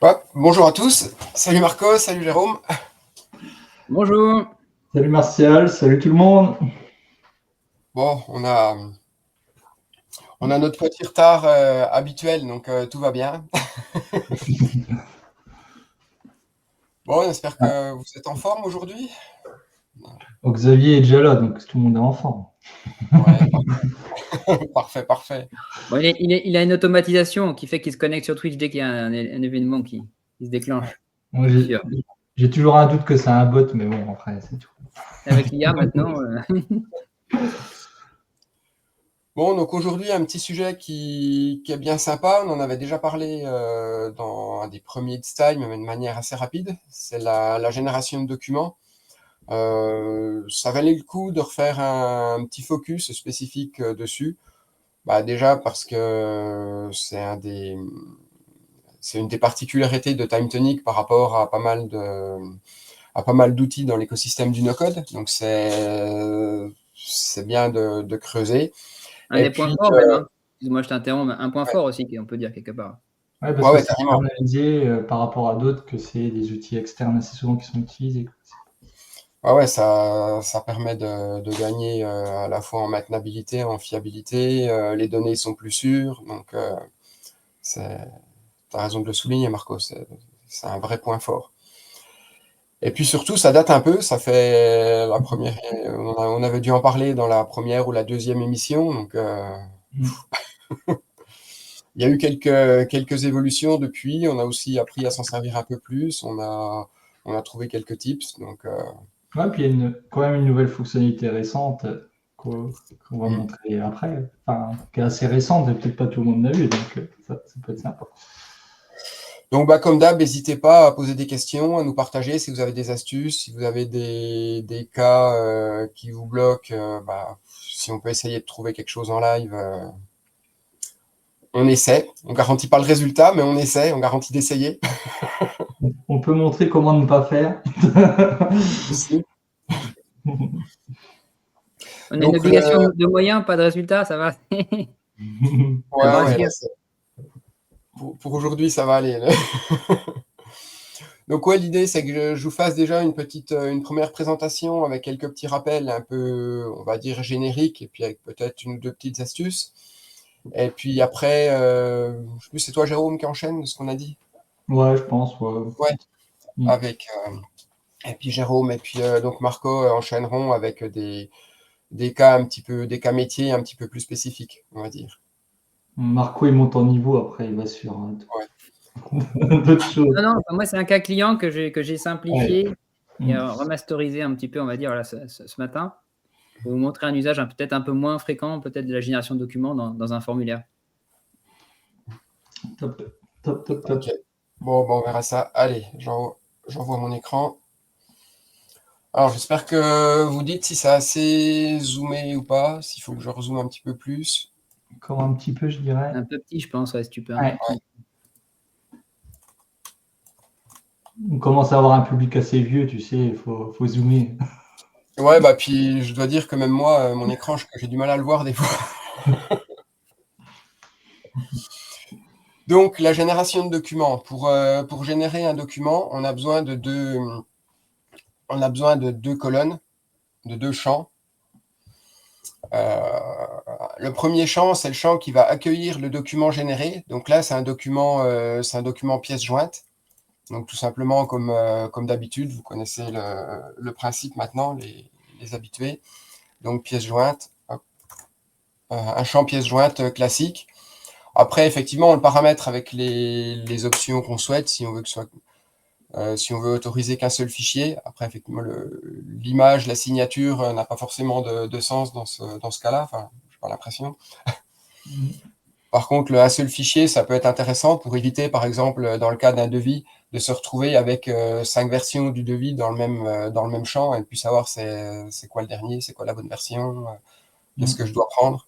Hop, bonjour à tous, salut Marco, salut Jérôme. Bonjour. Salut Martial, salut tout le monde. Bon, on a notre petit retard habituel, donc tout va bien. Bon, j'espère que vous êtes en forme aujourd'hui. Donc, Xavier est déjà là, donc tout le monde est en forme. Ouais, parfait, parfait. Bon, il a une automatisation qui fait qu'il se connecte sur Twitch dès qu'il y a un événement qui se déclenche. Moi, j'ai toujours un doute que c'est un bot, mais bon, après, c'est tout. Avec l'IA maintenant. Bon, donc aujourd'hui, un petit sujet qui est bien sympa. On en avait déjà parlé dans un des premiers It's Time, mais de manière assez rapide. C'est la génération de documents. Ça valait le coup de refaire un petit focus spécifique dessus. Bah, déjà parce que c'est une des particularités de TimeTonic par rapport à pas mal d'outils dans l'écosystème du no-code. Donc c'est bien de creuser. Un des points forts même. Excuse-moi, je t'interromps, un point fort aussi qu'on peut dire quelque part. Ouais, parce que c'est externalisé par rapport à d'autres que c'est des outils externes assez souvent qui sont utilisés. Ouais, ça permet de gagner à la fois en maintenabilité, en fiabilité. Les données sont plus sûres. Donc, tu as raison de le souligner, Marco. C'est un vrai point fort. Et puis surtout, ça date un peu. Ça fait la première. On avait dû en parler dans la première ou la deuxième émission. Donc, il y a eu quelques évolutions depuis. On a aussi appris à s'en servir un peu plus. On a trouvé quelques tips. Donc, ouais, puis il y a quand même une nouvelle fonctionnalité récente qu'on va montrer après. Enfin, qui est assez récente et peut-être pas tout le monde l'a vu. Donc, ça peut être sympa. Donc, bah, comme d'hab, n'hésitez pas à poser des questions, à nous partager si vous avez des astuces, si vous avez des cas qui vous bloquent. Si on peut essayer de trouver quelque chose en live, on essaie. On garantit pas le résultat, mais on essaie, on garantit d'essayer. On peut montrer comment ne pas faire. Aussi. On a une obligation de moyens, pas de résultat, ça va. Ouais, pour aujourd'hui, ça va aller. Donc ouais, l'idée c'est que je vous fasse déjà une première présentation avec quelques petits rappels un peu, on va dire, génériques, et puis avec peut-être une ou deux petites astuces. Et puis après, je sais plus, c'est toi Jérôme qui enchaîne de ce qu'on a dit? Ouais, je pense. Ouais. Et puis Jérôme et puis donc Marco enchaîneront avec des cas des cas métiers un petit peu plus spécifiques, on va dire. Marco, il monte en niveau, après, il va sur d'autres choses. Non, moi, c'est un cas client que j'ai simplifié et remasterisé un petit peu, on va dire, là, ce matin, pour vous montrer un usage peut-être un peu moins fréquent, peut-être de la génération de documents dans un formulaire. Top. Ok. Bon, on verra ça. Allez, j'envoie mon écran. Alors, j'espère que vous dites si c'est assez zoomé ou pas, s'il faut que je rezoome un petit peu plus. Encore un petit peu, je dirais. Un peu petit, je pense, si tu peux. Ouais. On commence à avoir un public assez vieux, tu sais, il faut zoomer. Ouais, bah puis je dois dire que même moi, mon écran, j'ai du mal à le voir des fois. Donc, la génération de documents. Pour générer un document, on a besoin de deux colonnes, de deux champs. Le premier champ, c'est le champ qui va accueillir le document généré. Donc là, c'est un document pièce jointe. Donc tout simplement, comme d'habitude, vous connaissez le principe maintenant, les habitués. Donc pièce jointe, un champ pièce jointe classique. Après, effectivement, on le paramètre avec les options qu'on souhaite, si on veut autoriser qu'un seul fichier. Après, effectivement, l'image, la signature n'a pas forcément de sens dans ce cas-là. Enfin, je n'ai pas l'impression. Par contre, un seul fichier, ça peut être intéressant pour éviter, par exemple, dans le cas d'un devis, de se retrouver avec 5 versions du devis dans le même champ et puis savoir c'est quoi le dernier, c'est quoi la bonne version, qu'est-ce que je dois prendre.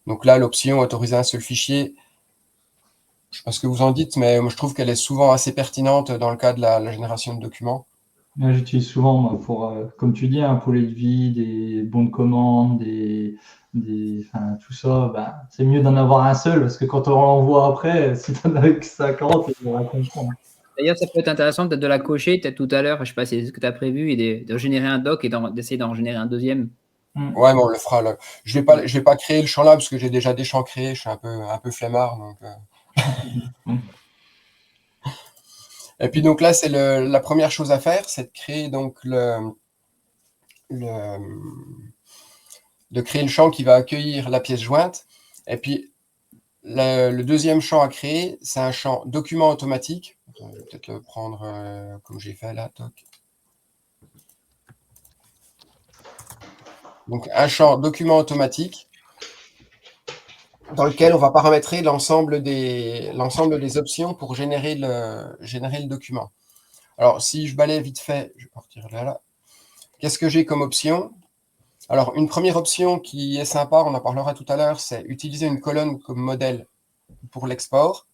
Donc là, l'option autoriser un seul fichier, je ne sais pas ce que vous en dites, mais moi, je trouve qu'elle est souvent assez pertinente dans le cas de la génération de documents. Moi, j'utilise souvent moi, pour, comme tu dis, un poulet de vie, des bons de commande, enfin, tout ça. Bah, c'est mieux d'en avoir un seul parce que quand on l'envoie après, si tu en as que 50, il va comprendre. D'ailleurs, ça peut être intéressant peut-être de la cocher, peut-être tout à l'heure, je ne sais pas si c'est ce que tu as prévu, et de générer un doc et d'essayer d'en générer un deuxième. Ouais, mais on le fera là. Je vais pas créer le champ là parce que j'ai déjà des champs créés, je suis un peu flemmard. Donc, Et puis donc là, c'est la première chose à faire, c'est de créer donc de créer le champ qui va accueillir la pièce jointe. Et puis le deuxième champ à créer, c'est un champ document automatique. Je vais peut-être le prendre comme j'ai fait là. Toc. Donc un champ document automatique dans lequel on va paramétrer l'ensemble des options pour générer le document. Alors, si je balaye vite fait, je vais partir là. Qu'est-ce que j'ai comme option? Alors, une première option qui est sympa, on en parlera tout à l'heure, c'est utiliser une colonne comme modèle pour l'export,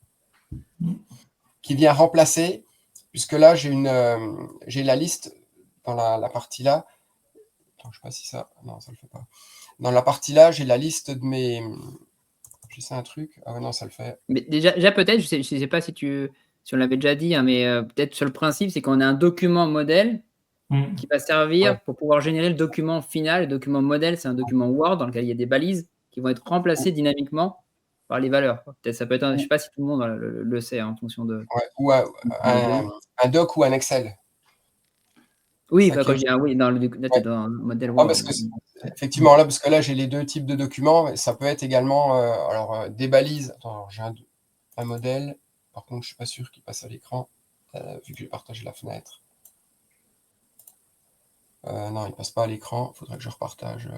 qui vient remplacer, puisque là, j'ai la liste dans la partie là. Attends, je ne sais pas si ça... Non, ça ne le fait pas. Dans la partie là, j'ai la liste de mes... Je sais un truc. Ah ouais, non, ça le fait. Mais déjà peut-être, je ne sais pas si on l'avait déjà dit, hein, mais peut-être sur le principe, c'est qu'on a un document modèle qui va servir pour pouvoir générer le document final. Le document modèle, c'est un document Word dans lequel il y a des balises qui vont être remplacées dynamiquement par les valeurs. Peut-être ça peut être, je ne sais pas si tout le monde le sait en fonction de. Ouais, ou un doc ou un Excel. Oui, quand je dis oui, dans le modèle Word. Parce que effectivement, parce que là, j'ai les deux types de documents. Mais ça peut être également des balises. Attends, j'ai un modèle. Par contre, je ne suis pas sûr qu'il passe à l'écran, vu que j'ai partagé la fenêtre. Non, il ne passe pas à l'écran. Il faudrait que je repartage.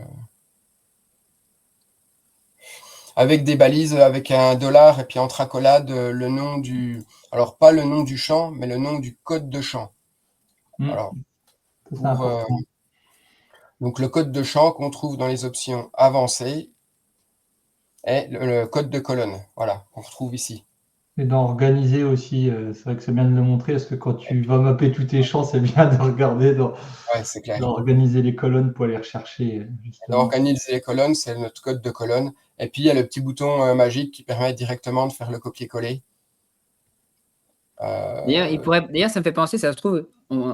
Avec des balises, avec un $, et puis entre accolades, le nom du... Alors, pas le nom du champ, mais le nom du code de champ. Alors, donc, le code de champ qu'on trouve dans les options avancées est le code de colonne. Voilà, qu'on retrouve ici. Et d'organiser aussi, c'est vrai que c'est bien de le montrer, parce que quand tu vas mapper tous tes champs, c'est bien de regarder, d'organiser les colonnes pour aller rechercher. Organiser les colonnes, c'est notre code de colonne. Et puis, il y a le petit bouton magique qui permet directement de faire le copier-coller. D'ailleurs, ça me fait penser, ça se trouve,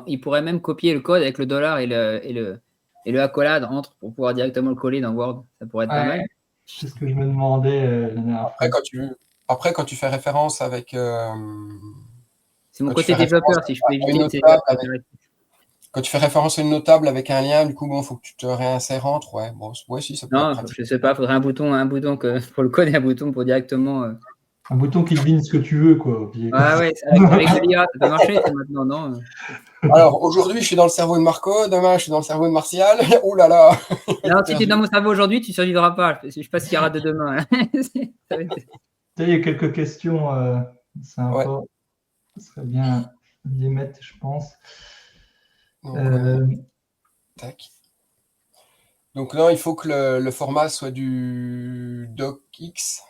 il pourrait même copier le code avec le $ et le accolade entre pour pouvoir directement le coller dans Word. Ça pourrait être pas mal. C'est ce que je me demandais la dernière fois. Après, quand tu fais référence avec... c'est mon côté développeur, si je peux éviter. Quand tu fais référence à une notable avec un lien, du coup, il faut que tu te réinsères entre. Ouais, si, ça peut être pratique. Je ne sais pas, il faudrait un bouton pour le code et un bouton pour directement... Un bouton qui devine ce que tu veux, quoi. Ah ouais, avec l'IA, ça peut marcher maintenant, non? Alors, aujourd'hui, je suis dans le cerveau de Marco, demain, je suis dans le cerveau de Martial. Ouh là là. Non, si tu es dans mon cerveau aujourd'hui, tu ne survivras pas. Je ne sais pas ce qu'il y aura de demain. Il y a quelques questions sympas. Ce serait bien d'y mettre, je pense. Donc là, il faut que le format soit du docx.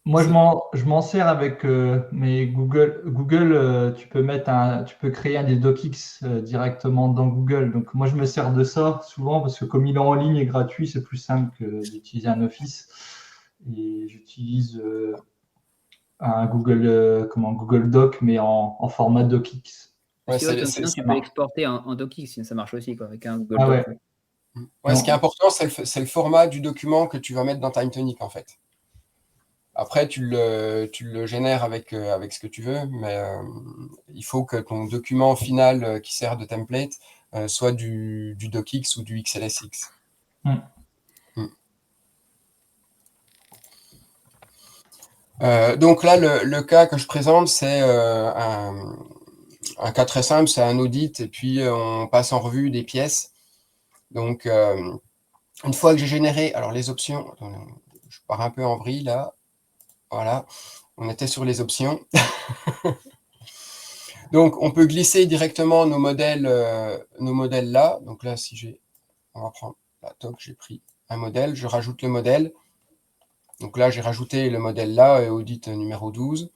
Moi, je m'en sers avec mes Google. Google, tu peux créer des docx directement dans Google. Donc, moi, je me sers de ça souvent parce que comme il est en ligne et gratuit, c'est plus simple que d'utiliser un Office. Et j'utilise un Google Doc, mais en format docx. Parce que sinon, tu peux l'exporter en docx, ça marche aussi, quoi, avec un Google Doc. Ouais, ce qui est important, c'est le format du document que tu vas mettre dans TimeTonic, en fait. Après, tu le génères avec ce que tu veux, mais il faut que ton document final qui sert de template soit du docx ou du XLSX. Donc là, le cas que je présente, c'est un cas très simple, c'est un audit, et puis on passe en revue des pièces. Donc, une fois que j'ai généré, alors les options, je pars un peu en vrille là, voilà, on était sur les options. Donc, on peut glisser directement nos modèles là. Donc là, on va prendre la toc, j'ai pris un modèle, je rajoute le modèle. Donc là, j'ai rajouté le modèle là, audit numéro 12.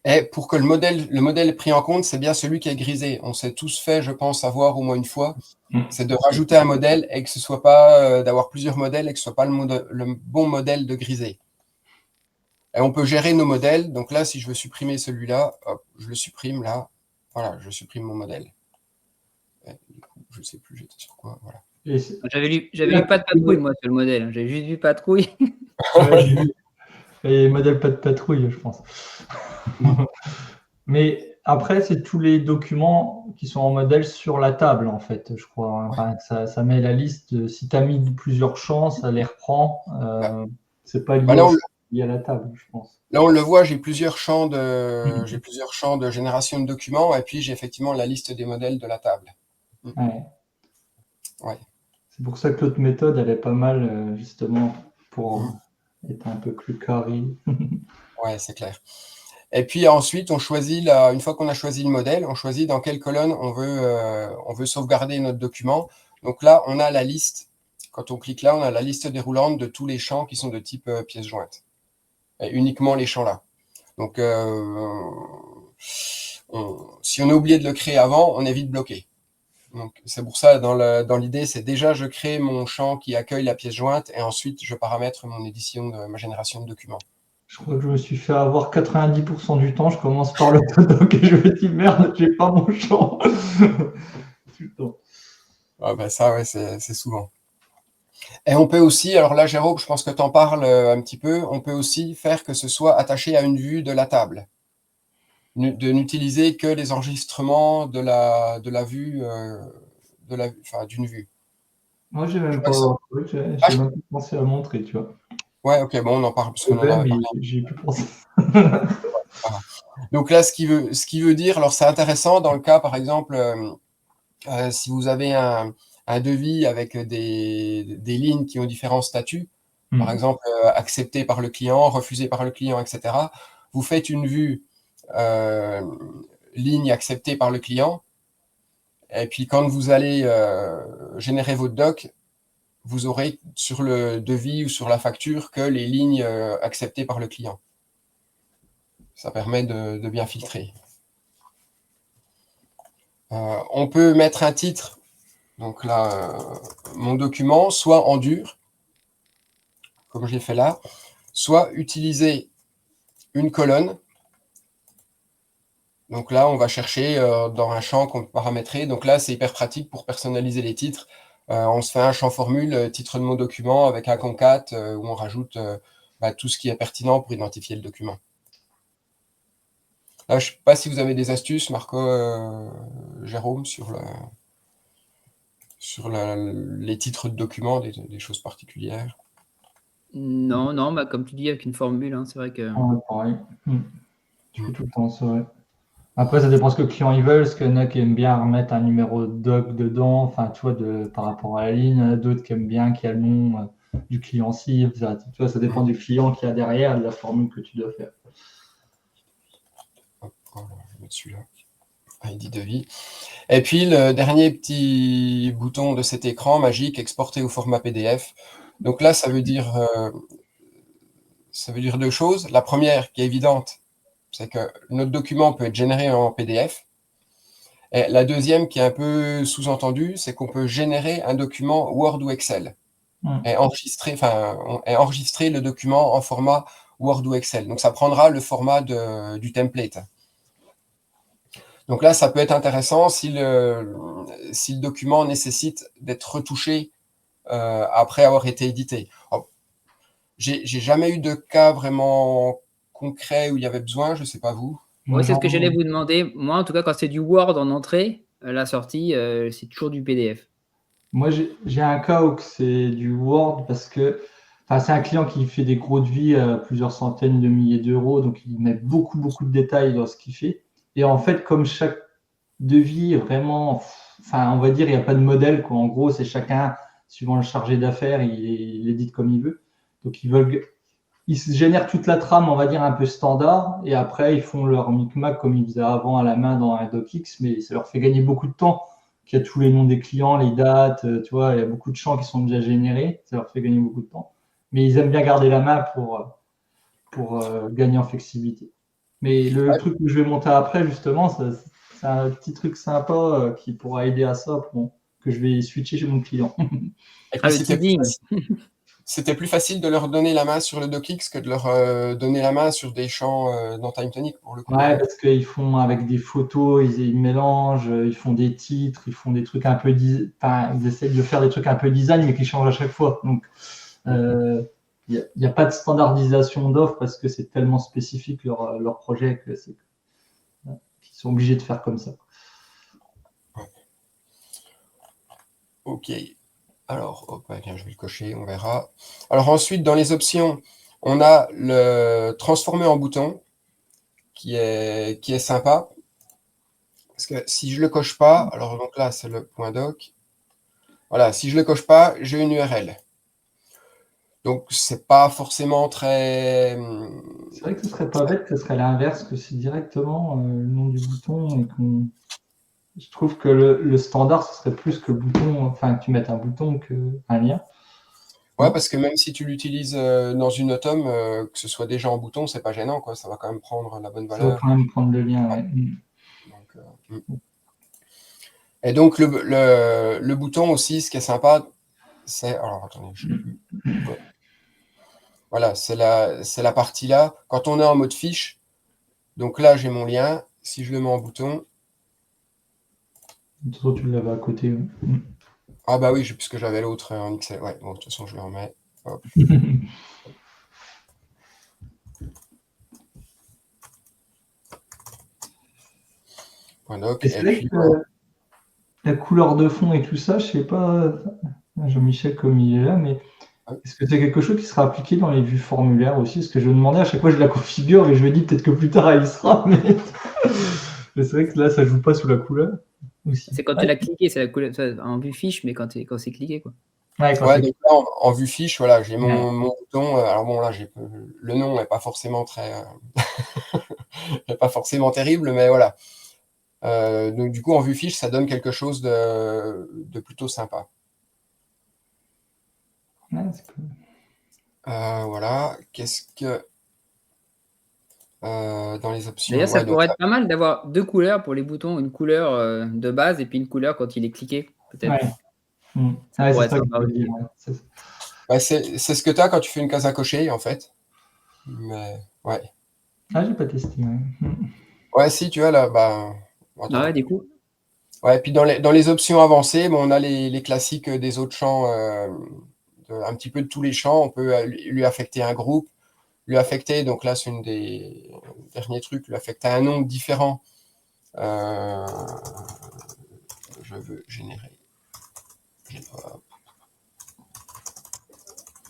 Et pour que le modèle pris en compte, c'est bien celui qui est grisé. On s'est tous fait, je pense, avoir au moins une fois. C'est de rajouter un modèle et que ce soit pas d'avoir plusieurs modèles et que ce soit pas le bon modèle de grisé. Et on peut gérer nos modèles. Donc là, si je veux supprimer celui-là, hop, je le supprime là. Voilà, je supprime mon modèle. Et du coup, je ne sais plus, j'étais sur quoi. Voilà. J'avais lu pas de patrouille, moi, sur le modèle. J'avais juste vu patrouille. Et modèle pas de patrouille, je pense. Mais après, c'est tous les documents qui sont en modèle sur la table, en fait, je crois. Enfin, ça met la liste. Si tu as mis plusieurs champs, ça les reprend. C'est pas lié à la table, je pense. Là, on le voit, j'ai plusieurs champs de génération de documents, et puis j'ai effectivement la liste des modèles de la table. Ouais. C'est pour ça que l'autre méthode, elle est pas mal, justement, pour être un peu plus carré. Ouais, c'est clair. Et puis ensuite, on choisit, une fois qu'on a choisi le modèle, on choisit dans quelle colonne on veut sauvegarder notre document. Donc là, on a la liste. Quand on clique là, on a la liste déroulante de tous les champs qui sont de type pièce jointe. Et uniquement les champs là. Donc, si on a oublié de le créer avant, on est vite bloqué. Donc, c'est pour ça, dans l'idée, c'est déjà je crée mon champ qui accueille la pièce jointe et ensuite je paramètre mon édition de ma génération de documents. Je crois que je me suis fait avoir 90% du temps. Je commence par l'autodoc et je me dis merde, j'ai pas mon champ. Tout le temps. Ah ben ça, ouais, c'est souvent. Et on peut aussi, alors là, Jérôme, je pense que tu en parles un petit peu, on peut aussi faire que ce soit attaché à une vue de la table. De n'utiliser que les enregistrements de la vue, d'une vue. Moi, j'ai même pas pensé à montrer, tu vois. Ouais, ok, bon, on en parle parce qu'on en avait parlé. J'ai plus pensé. Donc là, ce qui veut dire, alors c'est intéressant dans le cas, par exemple, si vous avez un devis avec des lignes qui ont différents statuts, par exemple, accepté par le client, refusé par le client, etc. Vous faites une vue ligne acceptée par le client, et puis quand vous allez générer votre doc, vous aurez sur le devis ou sur la facture que les lignes acceptées par le client. Ça permet de bien filtrer. On peut mettre un titre, donc là, mon document, soit en dur, comme je l'ai fait là, soit utiliser une colonne. Donc là, on va chercher dans un champ qu'on peut paramétrer. Donc là, c'est hyper pratique pour personnaliser les titres. On se fait un champ formule, titre de mon document, avec un concat où on rajoute tout ce qui est pertinent pour identifier le document. Là, je ne sais pas si vous avez des astuces, Marco, Jérôme, sur les titres de documents, des choses particulières. Non, comme tu dis, avec une formule, hein, c'est vrai que... pareil. Tu fais tout le temps ça, ouais. Après, ça dépend ce que le client il veut, parce qu'il y en a qui aiment bien remettre un numéro de doc dedans, enfin, tu vois, par rapport à la ligne, d'autres qui aiment bien qu'il y a le nom du client cible, tu vois, ça dépend du client qu'il y a derrière, de la formule que tu dois faire. Hop, voilà, je vais mettre celui-là. ID devis. Et puis, le dernier petit bouton de cet écran magique, exporter au format PDF. Donc là, ça veut dire ça veut dire deux choses. La première, qui est évidente, c'est que notre document peut être généré en PDF. Et la deuxième, qui est un peu sous-entendue, c'est qu'on peut générer un document Word ou Excel et enregistrer le document en format Word ou Excel. Donc, ça prendra le format du template. Donc là, ça peut être intéressant si le document nécessite d'être retouché après avoir été édité. J'ai jamais eu de cas vraiment concret où il y avait besoin, je ne sais pas vous. Oui, c'est ce que j'allais vous demander. Moi, en tout cas, quand c'est du Word en entrée, la sortie, c'est toujours du PDF. Moi, j'ai un cas où c'est du Word parce que c'est un client qui fait des gros devis à plusieurs centaines de milliers d'euros, donc il met beaucoup, beaucoup de détails dans ce qu'il fait. Et en fait, comme chaque devis est vraiment, on va dire, il n'y a pas de modèle, quoi. En gros, c'est chacun, suivant le chargé d'affaires, il édite comme il veut. Donc, ils se génèrent toute la trame, on va dire, un peu standard, et après, ils font leur micmac comme ils faisaient avant à la main dans un DocX, mais ça leur fait gagner beaucoup de temps. Il y a tous les noms des clients, les dates, tu vois, il y a beaucoup de champs qui sont déjà générés, ça leur fait gagner beaucoup de temps. Mais ils aiment bien garder la main pour gagner en flexibilité. Mais le truc que je vais monter après, justement, c'est un petit truc sympa qui pourra aider à ça, que je vais switcher chez mon client. Et puis, c'était plus facile de leur donner la main sur le DocX que de leur donner la main sur des champs dans TimeTonic, pour le coup. Ouais, parce qu'ils font avec des photos, ils mélangent, ils font des titres, ils font des trucs un peu... ils essayent de faire des trucs un peu design, mais qui changent à chaque fois. Donc, il n'y a pas de standardisation d'offres parce que c'est tellement spécifique leur projet qu'ils sont obligés de faire comme ça. Ouais. Ok. Alors, je vais le cocher, on verra. Alors ensuite, dans les options, on a le transformer en bouton qui est sympa. Parce que si je ne le coche pas, alors donc là, c'est le point doc. Voilà, si je ne le coche pas, j'ai une URL. Donc, c'est pas forcément très... C'est vrai que ce serait pas bête, ce serait l'inverse, que c'est directement le nom du bouton et qu'on... Je trouve que le standard, ce serait plus que le bouton, que tu mettes un bouton qu'un lien. Ouais, parce que même si tu l'utilises dans une autom, que ce soit déjà en bouton, c'est pas gênant, quoi. Ça va quand même prendre la bonne valeur. Ça va quand même prendre le lien, ouais. Donc, Et donc, le bouton aussi, ce qui est sympa, c'est... Alors, attendez, je sais plus. Ouais. Voilà, c'est la partie là. Quand on est en mode fiche, donc là, j'ai mon lien. Si je le mets en bouton... De toute façon, tu l'avais à côté. Ouais. Ah bah oui, puisque j'avais l'autre en XL. Ouais, bon, de toute façon, je le remets. Hop. Doc, et puis, la couleur de fond et tout ça, je sais pas, Jean-Michel comme il est là, mais est-ce que c'est quelque chose qui sera appliqué dans les vues formulaires aussi? Parce que je me demandais à chaque fois je la configure, mais je me dis peut-être que plus tard elle y sera, mais c'est vrai que là ça joue pas sous la couleur. C'est quand tu l'as cliqué, c'est la couleur en vue fiche, mais quand c'est cliqué, quoi. Ouais, donc là, en vue fiche, voilà, j'ai mon bouton. Alors bon, là, le nom n'est pas forcément pas forcément terrible, mais voilà. Donc du coup, en vue fiche, ça donne quelque chose de plutôt sympa. Ouais, c'est cool. Voilà. Qu'est-ce que dans les options... D'ailleurs, ça pourrait être pas mal d'avoir deux couleurs pour les boutons, une couleur de base et puis une couleur quand il est cliqué, peut-être. Ouais. Ça pourrait être sympa aussi. C'est ce que tu as quand tu fais une case à cocher, en fait. Mais ouais. Ah, j'ai pas testé. Ouais, si, tu vois là, bah. Ouais, du coup. Ouais, puis dans les options avancées, bon, on a les classiques des autres champs, un petit peu de tous les champs. On peut lui affecter un groupe, lui affecter, donc là, c'est une des derniers trucs, lui affecter un nom différent. Je veux générer.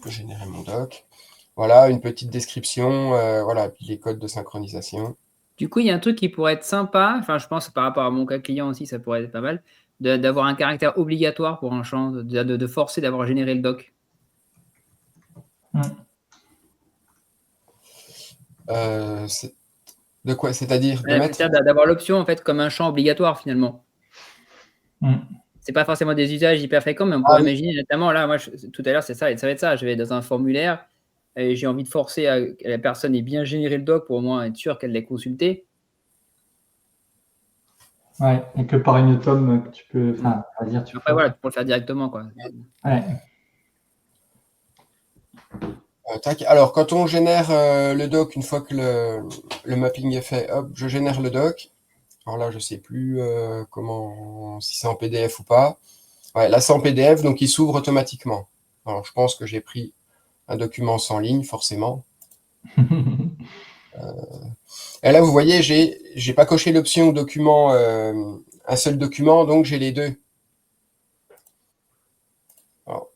Générer mon doc. Voilà, une petite description, voilà, puis les codes de synchronisation. Du coup, il y a un truc qui pourrait être sympa, enfin, je pense par rapport à mon cas client aussi, ça pourrait être pas mal, d'avoir un caractère obligatoire pour un champ, de forcer d'avoir généré le doc. De quoi? C'est-à-dire d'avoir l'option en fait comme un champ obligatoire finalement. C'est pas forcément des usages hyper fréquents, mais on pourrait imaginer notamment là, moi tout à l'heure c'est ça, et ça va être ça. Je vais dans un formulaire et j'ai envie de forcer à que la personne ait bien généré le doc pour au moins être sûr qu'elle l'ait consulté. Ouais, et que par une tome que tu peux. Enfin, à dire, tu Après, voilà, tu peux le faire directement, quoi. Ouais. Tac. Alors, quand on génère le doc, une fois que le mapping est fait, hop, je génère le doc. Alors là, je sais plus si c'est en PDF ou pas. Ouais, là, c'est en PDF, donc il s'ouvre automatiquement. Alors, je pense que j'ai pris un document sans ligne, forcément. Et là, vous voyez, j'ai pas coché l'option document, un seul document, donc j'ai les deux. Alors,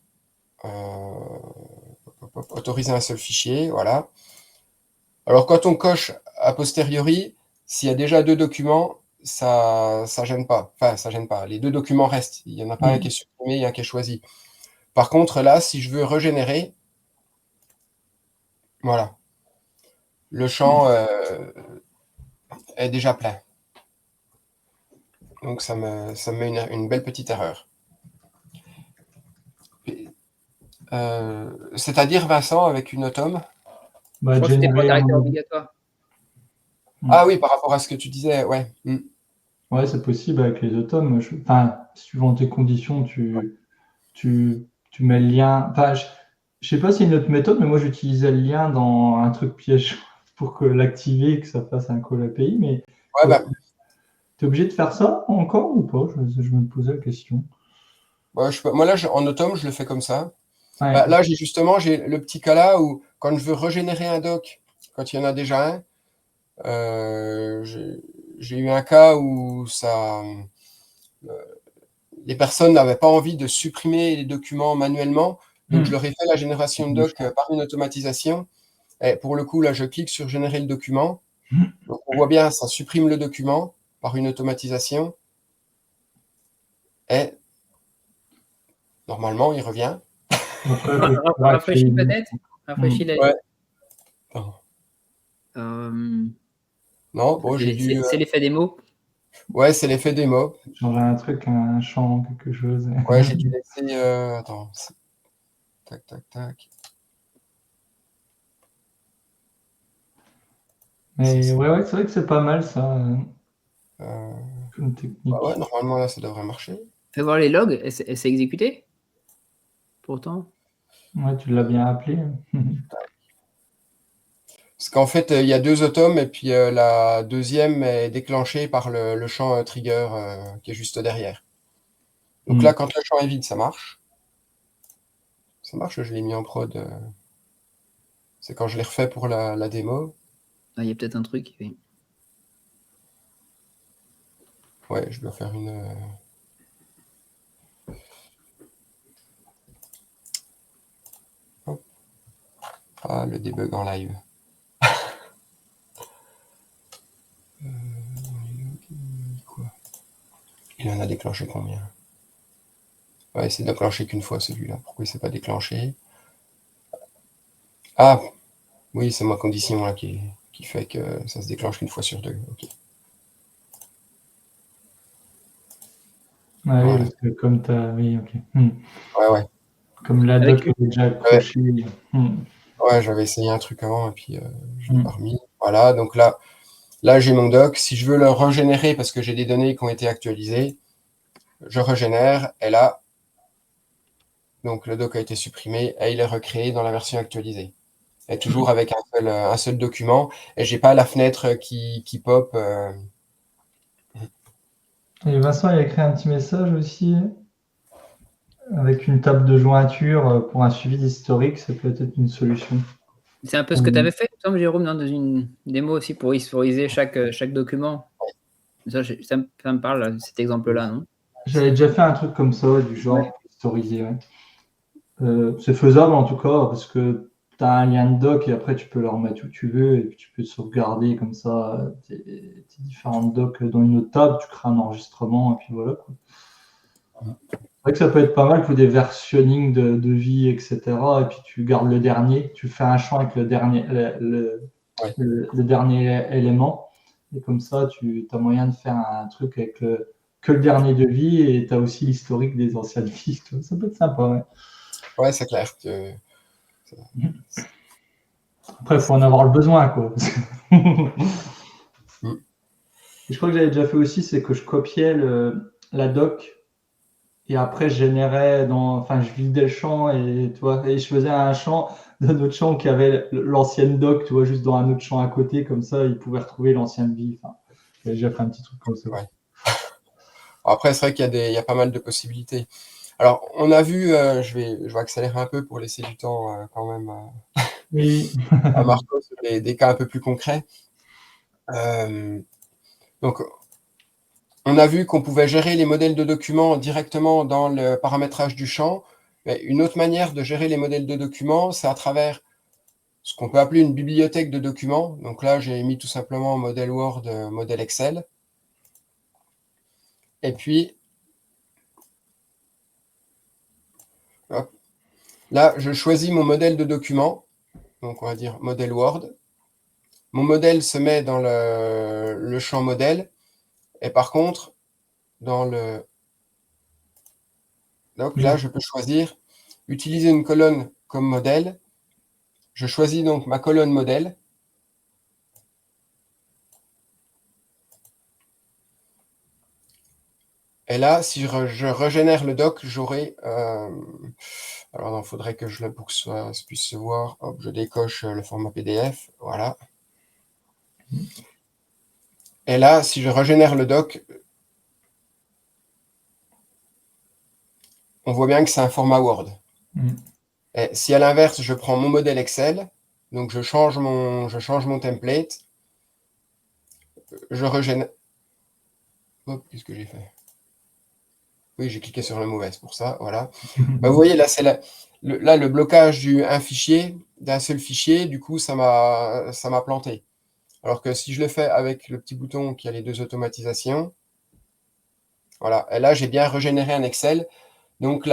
autoriser un seul fichier, voilà. Alors, quand on coche a posteriori, s'il y a déjà deux documents, ça gêne pas. Enfin, ça gêne pas. Les deux documents restent. Il n'y en a pas un qui est supprimé et un qui est choisi. Par contre, là, si je veux régénérer, voilà, le champ est déjà plein. Donc, ça me met une belle petite erreur. C'est-à-dire, Vincent, avec une tome je crois que c'était pas caractère obligatoire. Ah oui, par rapport à ce que tu disais, ouais. Ouais, c'est possible avec les automes. Enfin, suivant tes conditions, tu mets le lien. Enfin, je sais pas si c'est une autre méthode, mais moi j'utilisais le lien dans un truc piège pour l'activer et que ça fasse un call API. Mais Ouais, tu es obligé de faire ça encore ou pas? Je me posais la question. Ouais, moi, là, en automne, je le fais comme ça. Ouais. Là, j'ai le petit cas là où, quand je veux régénérer un doc, quand il y en a déjà un, j'ai eu un cas où les personnes n'avaient pas envie de supprimer les documents manuellement. Donc, je leur ai fait la génération de doc par une automatisation. Et pour le coup, là, je clique sur générer le document. Donc, on voit bien, ça supprime le document par une automatisation. Et normalement, il revient. Rafraîchis peut-être. Rafraîchis la. Ouais. Non, bon, j'ai dû. C'est l'effet des mots. Ouais, c'est l'effet des mots. Changer un truc, un champ, quelque chose. Ouais, j'ai dû laisser. Attends. Tac, tac, tac. Mais ouais, c'est vrai que c'est pas mal ça. Comme technique. Bah ouais, normalement là, ça devrait marcher. Fais voir les logs, elle s'est exécutée. Pourtant. Ouais, tu l'as bien appelé. Parce qu'en fait, il y a deux automes et puis la deuxième est déclenchée par le champ trigger qui est juste derrière. Donc là, quand le champ est vide, ça marche. Ça marche, je l'ai mis en prod. C'est quand je l'ai refait pour la démo. Ah, il y a peut-être un truc. Oui. Ouais, je dois faire une. Hop. Ah, le debug en live. Quoi? Il en a déclenché combien? Ouais, c'est déclenché qu'une fois celui-là. Pourquoi il ne s'est pas déclenché? Ah, oui, c'est ma condition là qui fait que ça se déclenche qu'une fois sur deux. Ok. Ah oui, parce que comme tu as. Oui, ok. Ouais. Comme la doc est déjà accrochée. Ouais, j'avais essayé un truc avant et puis je l'ai pas remis. Voilà, donc là j'ai mon doc. Si je veux le régénérer parce que j'ai des données qui ont été actualisées, je régénère et là, donc le doc a été supprimé et il est recréé dans la version actualisée. Et toujours avec un seul document et j'ai pas la fenêtre qui pop. Et Vincent, il a écrit un petit message aussi avec une table de jointure pour un suivi d'historique. Ça peut être une solution. C'est un peu ce que tu avais fait, Jérôme, dans une démo aussi pour historiser chaque document. Ça me parle, cet exemple-là, non? J'avais déjà fait un truc comme ça, du genre pour historiser. Ouais. C'est faisable en tout cas, parce que tu as un lien de doc et après tu peux le remettre où tu veux et puis tu peux sauvegarder comme ça tes différentes docs dans une autre table, tu crées un enregistrement et puis voilà. Quoi. C'est vrai que ça peut être pas mal pour des versionnings de vie, etc. Et puis tu gardes le dernier, tu fais un champ avec le dernier, le dernier élément. Et comme ça, tu as moyen de faire un truc avec que le dernier de vie et tu as aussi l'historique des anciennes vies. Ça peut être sympa. Ouais, c'est clair. Après, il faut en avoir le besoin, quoi. Et je crois que j'avais déjà fait aussi, c'est que je copiais la doc et après je générais je vidais le champ et je faisais un champ d'un autre champ qui avait l'ancienne doc, tu vois, juste dans un autre champ à côté, comme ça, ils pouvaient retrouver l'ancienne vie. Enfin, j'avais déjà fait un petit truc comme ça. Ouais. Après, c'est vrai qu'il y a pas mal de possibilités. Alors, on a vu, je vais accélérer un peu pour laisser du temps quand même Oui. à Marco sur des cas un peu plus concrets. Donc, on a vu qu'on pouvait gérer les modèles de documents directement dans le paramétrage du champ. Mais une autre manière de gérer les modèles de documents, c'est à travers ce qu'on peut appeler une bibliothèque de documents. Donc là, j'ai mis tout simplement modèle Word, modèle Excel. Et puis, hop, là, je choisis mon modèle de document. Donc, on va dire modèle Word. Mon modèle se met dans le champ modèle. Et par contre, donc là, je peux choisir utiliser une colonne comme modèle. Je choisis donc ma colonne modèle. Et là, si je régénère le doc, j'aurai... alors, il faudrait que pour que ça puisse se voir. Hop, je décoche le format PDF. Voilà. Et là, si je régénère le doc, on voit bien que c'est un format Word. Et si à l'inverse, je prends mon modèle Excel, donc je change mon template, je régénère... Hop, qu'est-ce que j'ai fait? Oui, j'ai cliqué sur le mauvais, c'est pour ça, voilà. Vous voyez, là, c'est le blocage d'un seul fichier, du coup, ça m'a planté. Alors que si je le fais avec le petit bouton qui a les deux automatisations, voilà, et là, j'ai bien régénéré un Excel. Donc,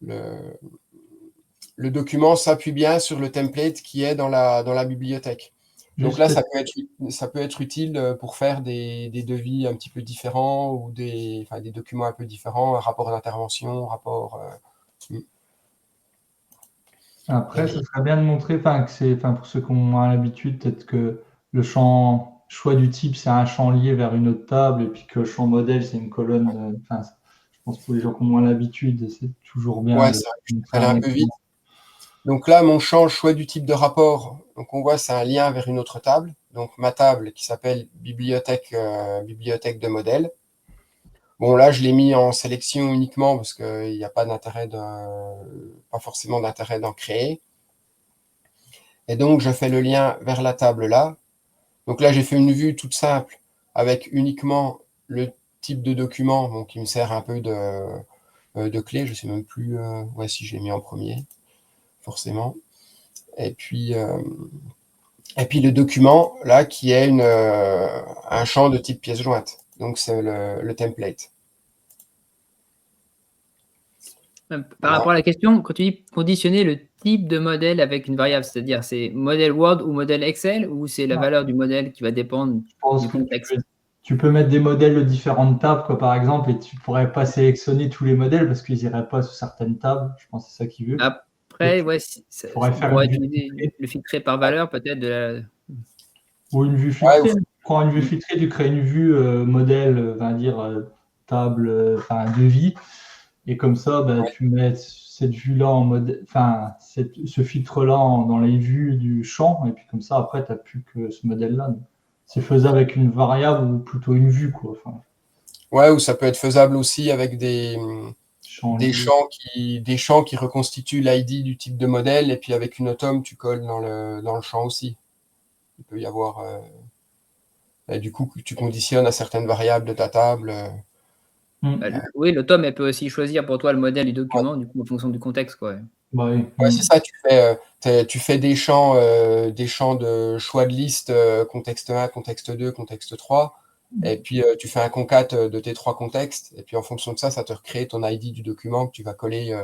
le document s'appuie bien sur le template qui est dans la bibliothèque. Donc là, ça peut être utile pour faire des devis un petit peu différents ou des documents un peu différents, un rapport d'intervention, Après, ce serait bien de montrer, pour ceux qui ont moins l'habitude, peut-être que le champ choix du type, c'est un champ lié vers une autre table, et puis que le champ modèle, c'est une colonne. Je pense que pour les gens qui ont moins l'habitude, c'est toujours bien Ouais, de c'est vrai que je montrer vais aller un peu vite. Donc là, mon champ choix du type de rapport, donc on voit c'est un lien vers une autre table. Donc ma table qui s'appelle bibliothèque de modèle. Bon, là, je l'ai mis en sélection uniquement parce qu'il n'y a pas forcément d'intérêt d'en créer. Et donc, je fais le lien vers la table là. Donc là, j'ai fait une vue toute simple avec uniquement le type de document, donc qui me sert un peu de clé. Je ne sais même plus si je l'ai mis en premier, forcément. Et puis le document, là, qui est un champ de type pièce jointe. Donc, c'est le template. Par rapport à la question, quand tu dis conditionner le type de modèle avec une variable, c'est-à-dire c'est modèle Word ou modèle Excel, ou c'est la valeur du modèle qui va dépendre du contexte? Tu peux mettre des modèles de différentes tables, quoi, par exemple, et tu pourrais pas sélectionner tous les modèles parce qu'ils iraient pas sur certaines tables. Je pense que c'est ça qu'il veut. Après, ouais, on pourrait utiliser le filtrer par valeur, peut-être ou une vue filtrée. Tu prends une vue filtrée, tu crées une vue modèle, table, devis, et comme ça, tu mets cette vue-là en mode, ce filtre-là dans les vues du champ, et puis comme ça, après, tu n'as plus que ce modèle-là. C'est faisable avec une variable ou plutôt une vue, quoi. Ouais, ou ça peut être faisable aussi avec des champs qui reconstituent l'ID du type de modèle, et puis avec une autom, tu colles dans le champ aussi. Il peut y avoir... du coup, tu conditionnes à certaines variables de ta table. Oui, l'autom, elle peut aussi choisir pour toi le modèle du document, du coup, en fonction du contexte, quoi. Ouais, c'est ça, tu fais des champs de choix de liste, contexte 1, contexte 2, contexte 3, et puis tu fais un concat de tes trois contextes, et puis en fonction de ça, ça te recrée ton ID du document que tu vas coller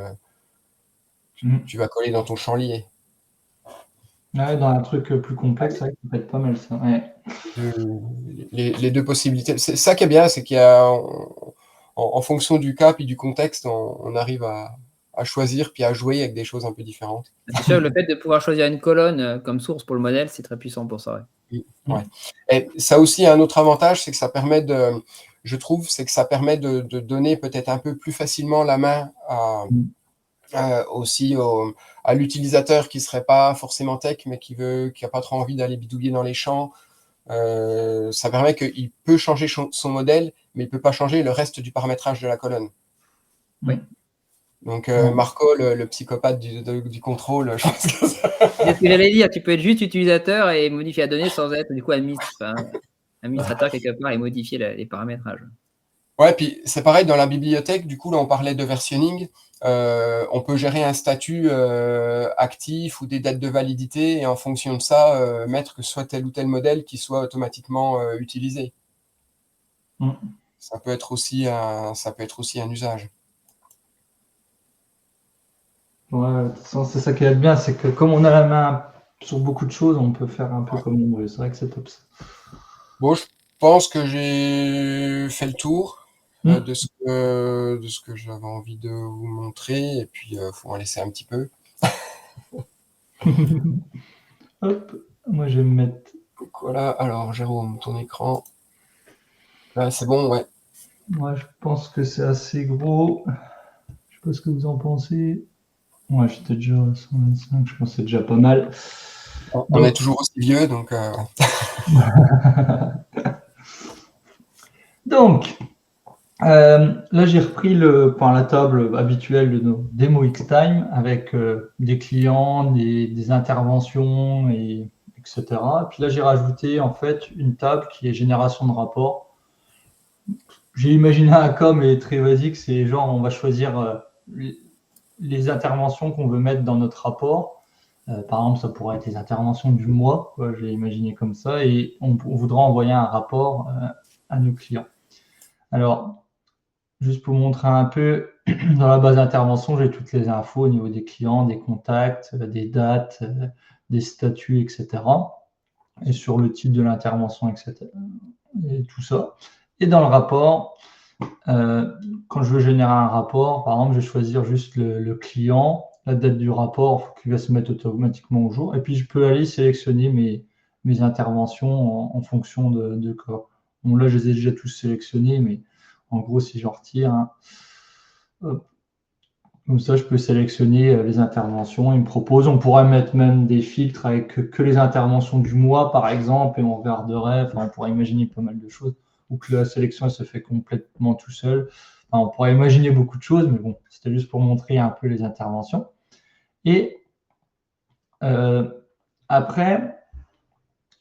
dans ton champ lié. Ouais, dans un truc plus complexe, ça peut être pas mal, ça. Ouais. Les deux possibilités. C'est ça qui est bien, c'est qu'il y a, en fonction du cas et du contexte, on arrive à choisir puis à jouer avec des choses un peu différentes. C'est sûr, le fait de pouvoir choisir une colonne comme source pour le modèle, c'est très puissant pour ça. Ouais. Et ça aussi, un autre avantage, c'est que ça permet je trouve, c'est que ça permet de donner peut-être un peu plus facilement la main aussi à l'utilisateur qui serait pas forcément tech, mais qui a pas trop envie d'aller bidouiller dans les champs. Ça permet qu'il peut changer son modèle, mais il peut pas changer le reste du paramétrage de la colonne. Oui. Donc, Marco, le psychopathe du contrôle, je pense que ça... C'est ce que j'allais dire, tu peux être juste utilisateur et modifier la donnée sans être du coup administrateur quelque part et modifier les paramétrages. Ouais, puis c'est pareil dans la bibliothèque, du coup, là, on parlait de versionning. On peut gérer un statut actif ou des dates de validité et en fonction de ça, mettre que ce soit tel ou tel modèle qui soit automatiquement utilisé. Ça peut être aussi un usage. Ouais, de toute façon, c'est ça qui est bien, c'est que comme on a la main sur beaucoup de choses, on peut faire un peu comme on veut. C'est vrai que c'est top ça. Bon, je pense que j'ai fait le tour de ce que j'avais envie de vous montrer, et puis il faut en laisser un petit peu. Hop, moi je vais me mettre. Donc voilà, alors Jérôme, ton écran. Là, c'est bon, ouais. Moi je pense que c'est assez gros. Je sais pas ce que vous en pensez. Moi j'étais déjà à 125, je pense que c'est déjà pas mal. On est toujours aussi vieux, donc... Donc, là j'ai repris la table habituelle de nos démos Xtime avec des clients, des interventions, etc. Et puis là j'ai rajouté en fait une table qui est génération de rapports. J'ai imaginé un cas, mais très basique, c'est genre on va choisir les interventions qu'on veut mettre dans notre rapport. Par exemple, ça pourrait être les interventions du mois, j'ai imaginé comme ça, et on voudra envoyer un rapport à nos clients. Alors, juste pour montrer un peu, dans la base d'intervention, j'ai toutes les infos au niveau des clients, des contacts, des dates, des statuts, etc. Et sur le type de l'intervention, etc. Et tout ça. Et dans le rapport, quand je veux générer un rapport, par exemple, je vais choisir juste le client, la date du rapport qui va se mettre automatiquement au jour. Et puis, je peux aller sélectionner mes interventions en fonction de quoi. Bon, là, je les ai déjà tous sélectionnés, mais en gros, si j'en retire, comme ça, je peux sélectionner les interventions. Il me propose, on pourrait mettre même des filtres avec que les interventions du mois, par exemple, et on regarderait, enfin, on pourrait imaginer pas mal de choses, ou que la sélection elle se fait complètement tout seul. Enfin, on pourrait imaginer beaucoup de choses, mais bon, c'était juste pour montrer un peu les interventions. Et après,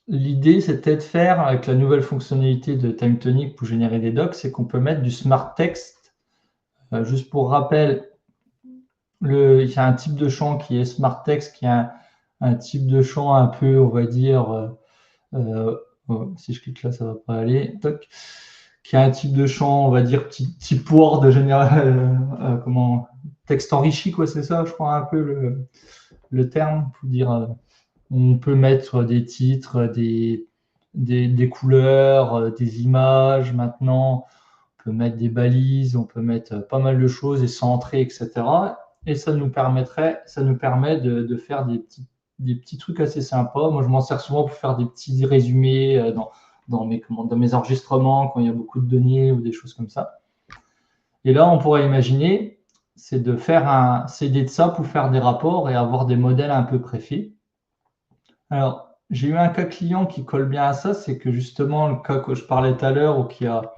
l'idée, c'était de faire, avec la nouvelle fonctionnalité de TimeTonic pour générer des docs, c'est qu'on peut mettre du smart text. Juste pour rappel, il y a un type de champ qui est smart text, qui est un type de champ un peu, on va dire, si je clique là, ça ne va pas aller, toc, qui a un type de champ, on va dire, type Word général, texte enrichi, quoi, c'est ça, je crois, un peu le terme, pour dire, on peut mettre des titres, des couleurs, des images maintenant, on peut mettre des balises, on peut mettre pas mal de choses, et centrer, etc. Et ça nous permet de faire des petits trucs assez sympas. Moi, je m'en sers souvent pour faire des petits résumés dans mes enregistrements, quand il y a beaucoup de données ou des choses comme ça. Et là, on pourrait imaginer, c'est de faire un CD de ça pour faire des rapports et avoir des modèles un peu préfaits. Alors, j'ai eu un cas client qui colle bien à ça, c'est que justement, le cas que je parlais tout à l'heure, où il y a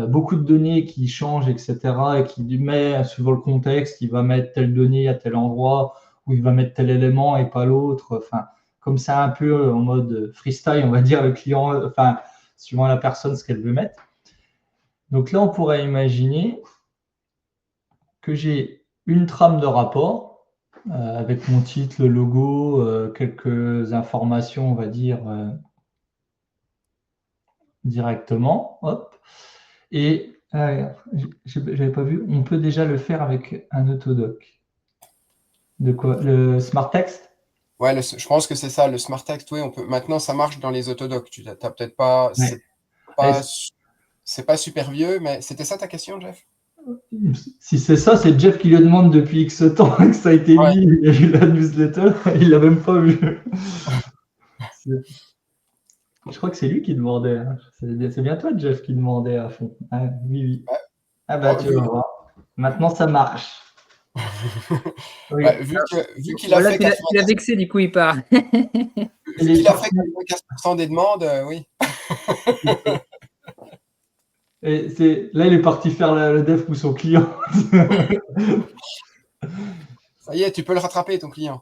beaucoup de données qui changent, etc., et qui met, suivant le contexte, il va mettre telle donnée à tel endroit, ou il va mettre tel élément et pas l'autre. Enfin, comme ça, un peu en mode freestyle, on va dire, le client, enfin, suivant la personne, ce qu'elle veut mettre. Donc là, on pourrait imaginer que j'ai une trame de rapport avec mon titre, le logo, quelques informations, on va dire, directement. Hop. Et j'avais pas vu, on peut déjà le faire avec un autodoc. De quoi? Le smart text? Ouais, je pense que c'est ça, le smart text, oui, on peut. Maintenant, ça marche dans les autodocs. Tu n'as peut-être pas. Ouais. C'est pas super vieux, mais c'était ça ta question, Jeff? Si c'est ça, c'est Jeff qui le demande depuis X temps que ça a été mis. Il y a eu la newsletter, il l'a même pas vu. Je crois que c'est lui qui demandait. Hein. C'est bien toi, Jeff, qui demandait à fond. Ah, oui. Ouais. Ah bah, tu vas voir. Maintenant, ça marche. Oui. Bah, vu qu'il a fait 95%, il a vexé, du coup, il part. Vu qu'il a fait 95% des demandes, oui. Et là, il est parti faire le dev pour son client. Ça y est, tu peux le rattraper, ton client.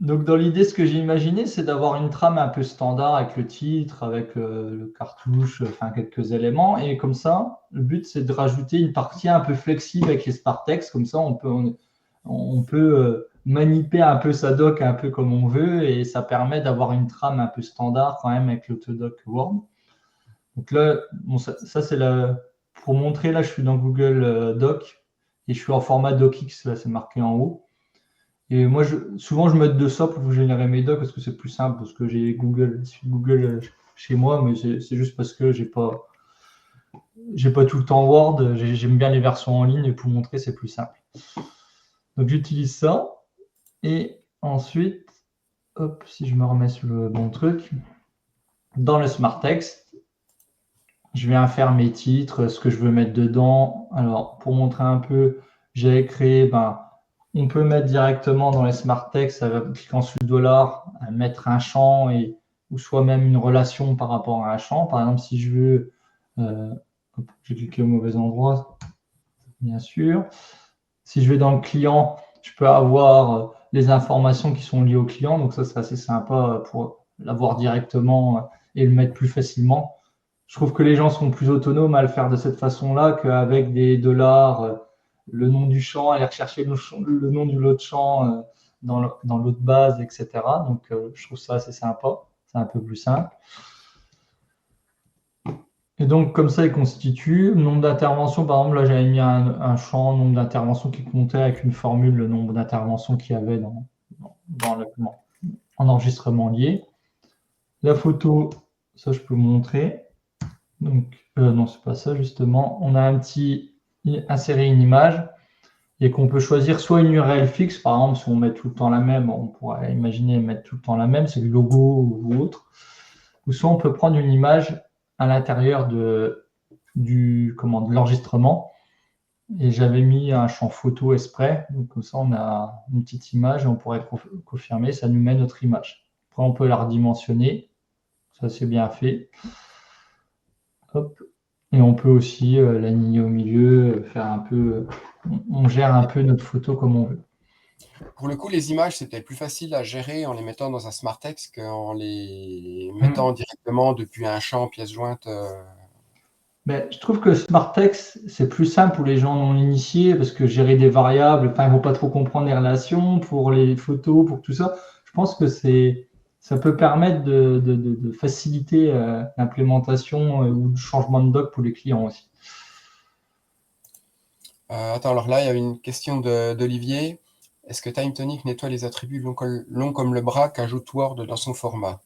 Donc, dans l'idée, ce que j'ai imaginé, c'est d'avoir une trame un peu standard avec le titre, avec le cartouche, enfin quelques éléments. Et comme ça, le but, c'est de rajouter une partie un peu flexible avec les Smart Text. Comme ça, on peut manipuler un peu sa doc un peu comme on veut. Et ça permet d'avoir une trame un peu standard quand même avec l'Autodoc Word. Donc là, bon, ça c'est pour montrer. Là, je suis dans Google Doc et je suis en format DocX. Là, c'est marqué en haut. Et moi, souvent, je m'aide de ça pour générer mes docs parce que c'est plus simple, parce que j'ai Google chez moi, mais c'est juste parce que j'ai pas tout le temps Word. J'aime bien les versions en ligne et pour montrer, c'est plus simple. Donc, j'utilise ça. Et ensuite, hop, si je me remets sur le bon truc, dans le Smart Text, je viens faire mes titres, ce que je veux mettre dedans. Alors, pour montrer un peu, j'ai créé, on peut mettre directement dans les Smart Text, en cliquant sur le $, mettre un champ ou soit même une relation par rapport à un champ. Par exemple, si je veux, j'ai cliqué au mauvais endroit, bien sûr. Si je vais dans le client, je peux avoir les informations qui sont liées au client. Donc ça, c'est assez sympa pour l'avoir directement et le mettre plus facilement. Je trouve que les gens sont plus autonomes à le faire de cette façon-là qu'avec des $, le nom du champ, aller rechercher le nom de l'autre champ dans l'autre base, etc. Donc, je trouve ça assez sympa. C'est un peu plus simple. Et donc, comme ça, il constitue le nombre d'interventions. Par exemple, là, j'avais mis un champ, nombre d'interventions qui comptait avec une formule, le nombre d'interventions qu'il y avait dans en enregistrement lié. La photo, ça, je peux vous montrer. Donc, non, c'est pas ça, justement. On a insérer une image et qu'on peut choisir soit une URL fixe, par exemple, si on met tout le temps la même, on pourrait imaginer mettre tout le temps la même, c'est le logo ou autre. Ou soit on peut prendre une image à l'intérieur de l'enregistrement. Et j'avais mis un champ photo exprès. Donc, comme ça, on a une petite image et on pourrait confirmer, ça nous met notre image. Après, on peut la redimensionner. Ça, c'est bien fait. Hop. Et on peut aussi l'aligner au milieu, faire un peu. On gère un peu notre photo comme on veut. Pour le coup, les images, c'est peut-être plus facile à gérer en les mettant dans un Smart Text qu'en les mettant directement depuis un champ pièce jointe. Mais je trouve que Smart Text, c'est plus simple pour les gens non initiés parce que gérer des variables, ils ne vont pas trop comprendre les relations pour les photos, pour tout ça. Je pense que ça peut permettre de faciliter l'implémentation ou le changement de doc pour les clients aussi. Attends, alors là, il y a une question d'Olivier. Est-ce que TimeTonic nettoie les attributs longs comme le bras qu'ajoute Word dans son format?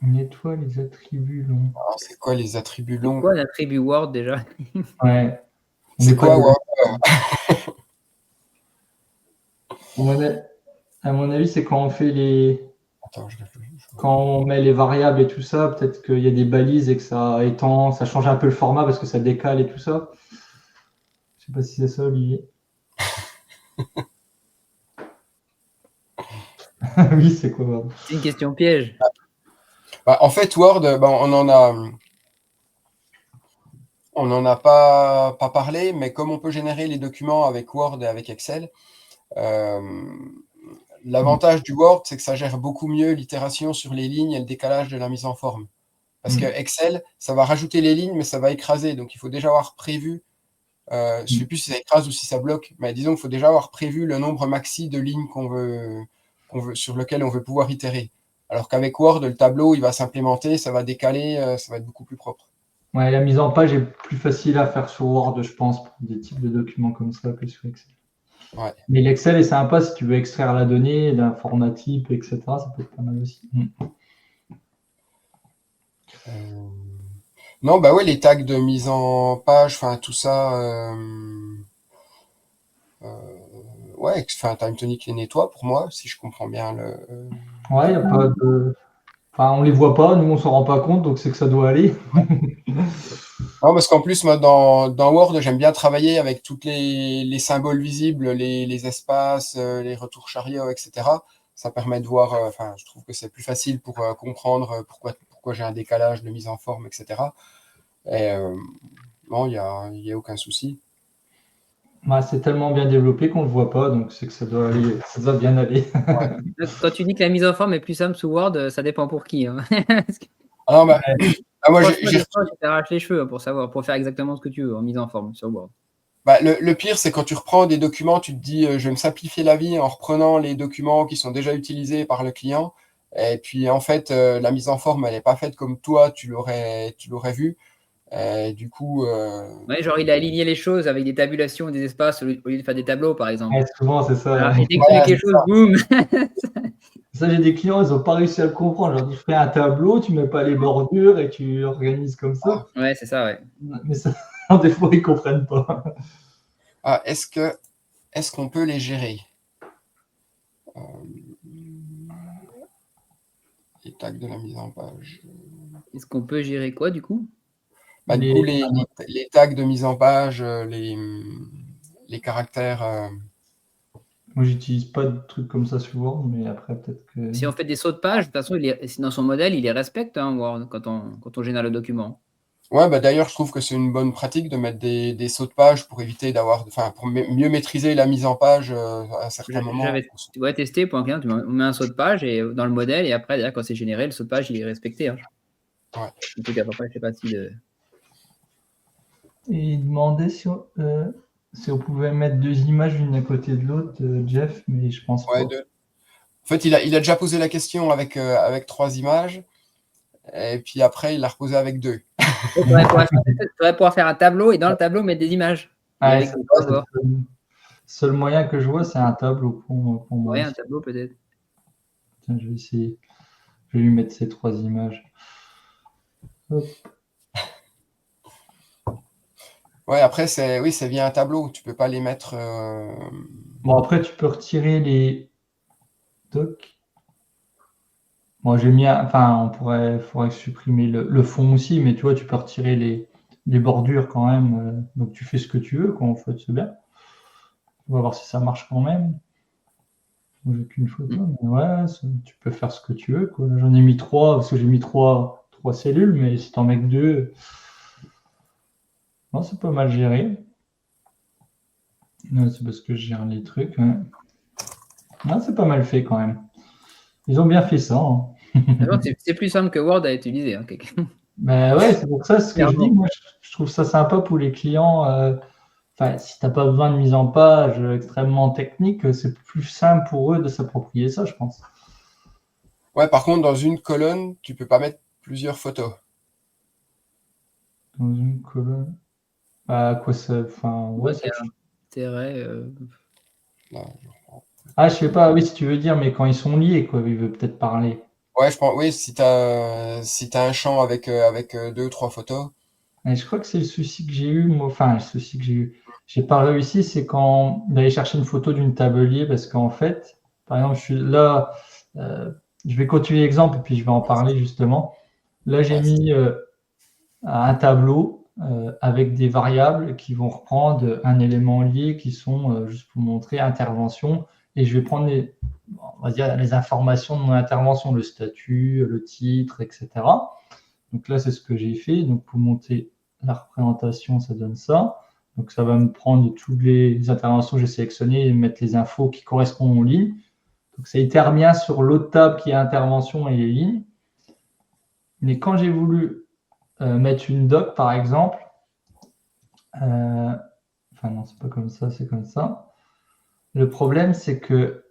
Nettoie les attributs longs. C'est quoi les attributs longs? C'est quoi l'attribut Word déjà? Ouais. C'est quoi Word? À mon avis, c'est quand on fait Attends, quand on met les variables et tout ça, peut-être qu'il y a des balises et que ça étend, ça change un peu le format parce que ça décale et tout ça. Je sais pas si c'est ça, Olivier. Oui, c'est quoi Word? C'est une question piège. En fait, Word, on n'en a pas parlé, mais comme on peut générer les documents avec Word et avec Excel, l'avantage du Word, c'est que ça gère beaucoup mieux l'itération sur les lignes et le décalage de la mise en forme. Parce que Excel, ça va rajouter les lignes, mais ça va écraser. Donc, il faut déjà avoir prévu, je ne sais plus si ça écrase ou si ça bloque, mais disons qu'il faut déjà avoir prévu le nombre maxi de lignes sur lequel on veut pouvoir itérer. Alors qu'avec Word, le tableau, il va s'implémenter, ça va décaler, ça va être beaucoup plus propre. Ouais, la mise en page est plus facile à faire sur Word, je pense, pour des types de documents comme ça que sur Excel. Ouais. Mais l'Excel est sympa si tu veux extraire la donnée d'un format type, etc. Ça peut être pas mal aussi. Non, bah ouais, les tags de mise en page, enfin tout ça, ouais, enfin TimeTonic les nettoie pour moi, si je comprends bien le. Ouais, y a pas de. Enfin, on les voit pas, nous on s'en rend pas compte, donc c'est que ça doit aller. Non, parce qu'en plus, moi, dans Word, j'aime bien travailler avec toutes les symboles visibles, les espaces, les retours chariots, etc. Ça permet de voir, enfin, je trouve que c'est plus facile pour comprendre pourquoi j'ai un décalage de mise en forme, etc. Et non, il y a aucun souci. Bah, c'est tellement bien développé qu'on le voit pas, donc c'est que ça doit aller, ça doit bien aller. Quand tu dis que la mise en forme est plus simple sous Word, ça dépend pour qui, hein. Parce que, Ah non, bah, moi, franchement, des fois, tu t'arraches les cheveux, hein, pour savoir, pour faire exactement ce que tu veux en mise en forme sur Word. bah, le pire, c'est quand tu reprends des documents, tu te dis, je vais me simplifier la vie en reprenant les documents qui sont déjà utilisés par le client. Et puis, en fait, la mise en forme, elle n'est pas faite comme toi, tu l'aurais vu. Et du coup, Ouais, genre, il a aligné les choses avec des tabulations et des espaces au lieu de faire des tableaux, par exemple. Ouais, souvent, c'est ça. Voilà. Et dès que tu mets voilà, quelque chose, boum. Ça, j'ai des clients, ils n'ont pas réussi à le comprendre. Je leur dis, fais un tableau, tu mets pas les bordures et tu organises comme ça. Ouais, c'est ça, ouais. Mais ça, des fois, ils comprennent pas. ah, est-ce qu'on peut les gérer? Euh, les tags de la mise en page. Est-ce qu'on peut gérer quoi, du coup? Bah, du Les- coup, les tags de mise en page, les caractères. Moi, j'utilise pas de trucs comme ça souvent, mais après, peut-être que. Si on fait des sauts de page, de toute façon, dans son modèle, il les respecte, hein, Word, quand on génère le document. Ouais, bah d'ailleurs, je trouve que c'est une bonne pratique de mettre des sauts de page pour éviter d'avoir, enfin, pour mieux maîtriser la mise en page à certains moments. Tu vas tester pour un client, on met un saut de page et, dans le modèle, et après, derrière, quand c'est généré, le saut de page, il est respecté, hein. Ouais. En tout cas, après, je sais pas si de. Et il demandait si on pouvait mettre deux images l'une à côté de l'autre, Jeff, mais je pense Ouais, pas. En fait, il a déjà posé la question avec 3 images, et puis après, il l'a reposé avec 2. Tu aurais pouvoir faire un tableau et dans le tableau, mettre des images. Et Ouais, avec c'est des ça, c'est bords. le seul moyen que je vois, c'est un tableau pour moi Ouais, un aussi. tableau peut-être. Tiens, je vais essayer. Je vais lui mettre ces trois images. Hop. Ouais, après, oui, c'est via un tableau. Tu peux pas les mettre. Bon, après, tu peux retirer les docs. Bon, j'ai mis, enfin, faudrait supprimer le fond aussi, mais tu vois, tu peux retirer les bordures quand même. Donc, tu fais ce que tu veux, quoi, en fait, c'est bien. On va voir si ça marche quand même. Moi, j'ai qu'une photo, mais ouais, tu peux faire ce que tu veux, quoi. J'en ai mis 3 parce que j'ai mis trois cellules, mais si t'en mets que 2, non, c'est pas mal géré. Ouais, c'est parce que je gère les trucs. Ouais. Non, c'est pas mal fait quand même. Ils ont bien fait ça. Hein. C'est plus simple que Word à utiliser, hein, Ben ouais, c'est pour ça ce que je dis. Moi, je trouve ça sympa pour les clients. Enfin, si tu n'as pas besoin de mise en page extrêmement technique, c'est plus simple pour eux de s'approprier ça, je pense. Ouais, par contre, dans une colonne, tu peux pas mettre plusieurs photos. Dans une colonne. À quoi ça. Enfin, ouais, ça. Intérêt. Là, Ah, je sais pas, oui, si tu veux dire, mais quand ils sont liés, quoi, il veut peut-être parler. ouais, je pense. Oui, si t'as un champ avec 2 ou 3 photos. Et je crois que c'est le souci que j'ai eu, moi. Enfin, le souci que j'ai eu. J'ai pas réussi, c'est quand d'aller chercher une photo d'une tablier, parce qu'en fait, par exemple, je suis là, je vais continuer l'exemple et puis je vais en parler justement. Là, j'ai Ouais, mis un tableau avec des variables qui vont reprendre un élément lié qui sont, juste pour montrer, intervention. Et je vais prendre on va dire, les informations de mon intervention, le statut, le titre, etc. Donc là, c'est ce que j'ai fait. Donc pour monter la représentation, ça donne ça. Donc ça va me prendre toutes les interventions que j'ai sélectionnées et mettre les infos qui correspondent aux lignes. Donc ça itère bien sur l'autre table qui est intervention et les lignes. Mais quand j'ai voulu mettre une doc, par exemple, enfin non, c'est pas comme ça, c'est comme ça. Le problème, c'est que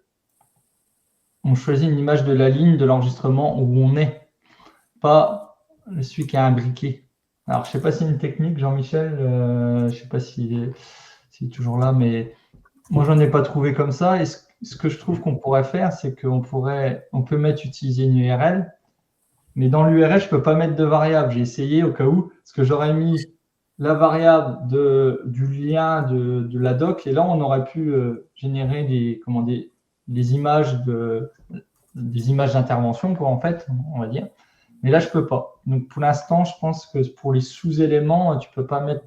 on choisit une image de la ligne de l'enregistrement où on est, pas celui qui a un briquet. Alors, je sais pas si c'est une technique, Jean-Michel, je sais pas s'il est toujours là, mais moi, j'en ai pas trouvé comme ça. Et ce que je trouve qu'on pourrait faire, c'est on peut utiliser une URL Mais dans l'URL, je ne peux pas mettre de variable. J'ai essayé au cas où, parce que j'aurais mis la variable du lien de la doc, et là, on aurait pu générer des images d'intervention, quoi, en fait, on va dire. Mais là, je ne peux pas. Donc, pour l'instant, je pense que pour les sous-éléments, tu ne peux pas mettre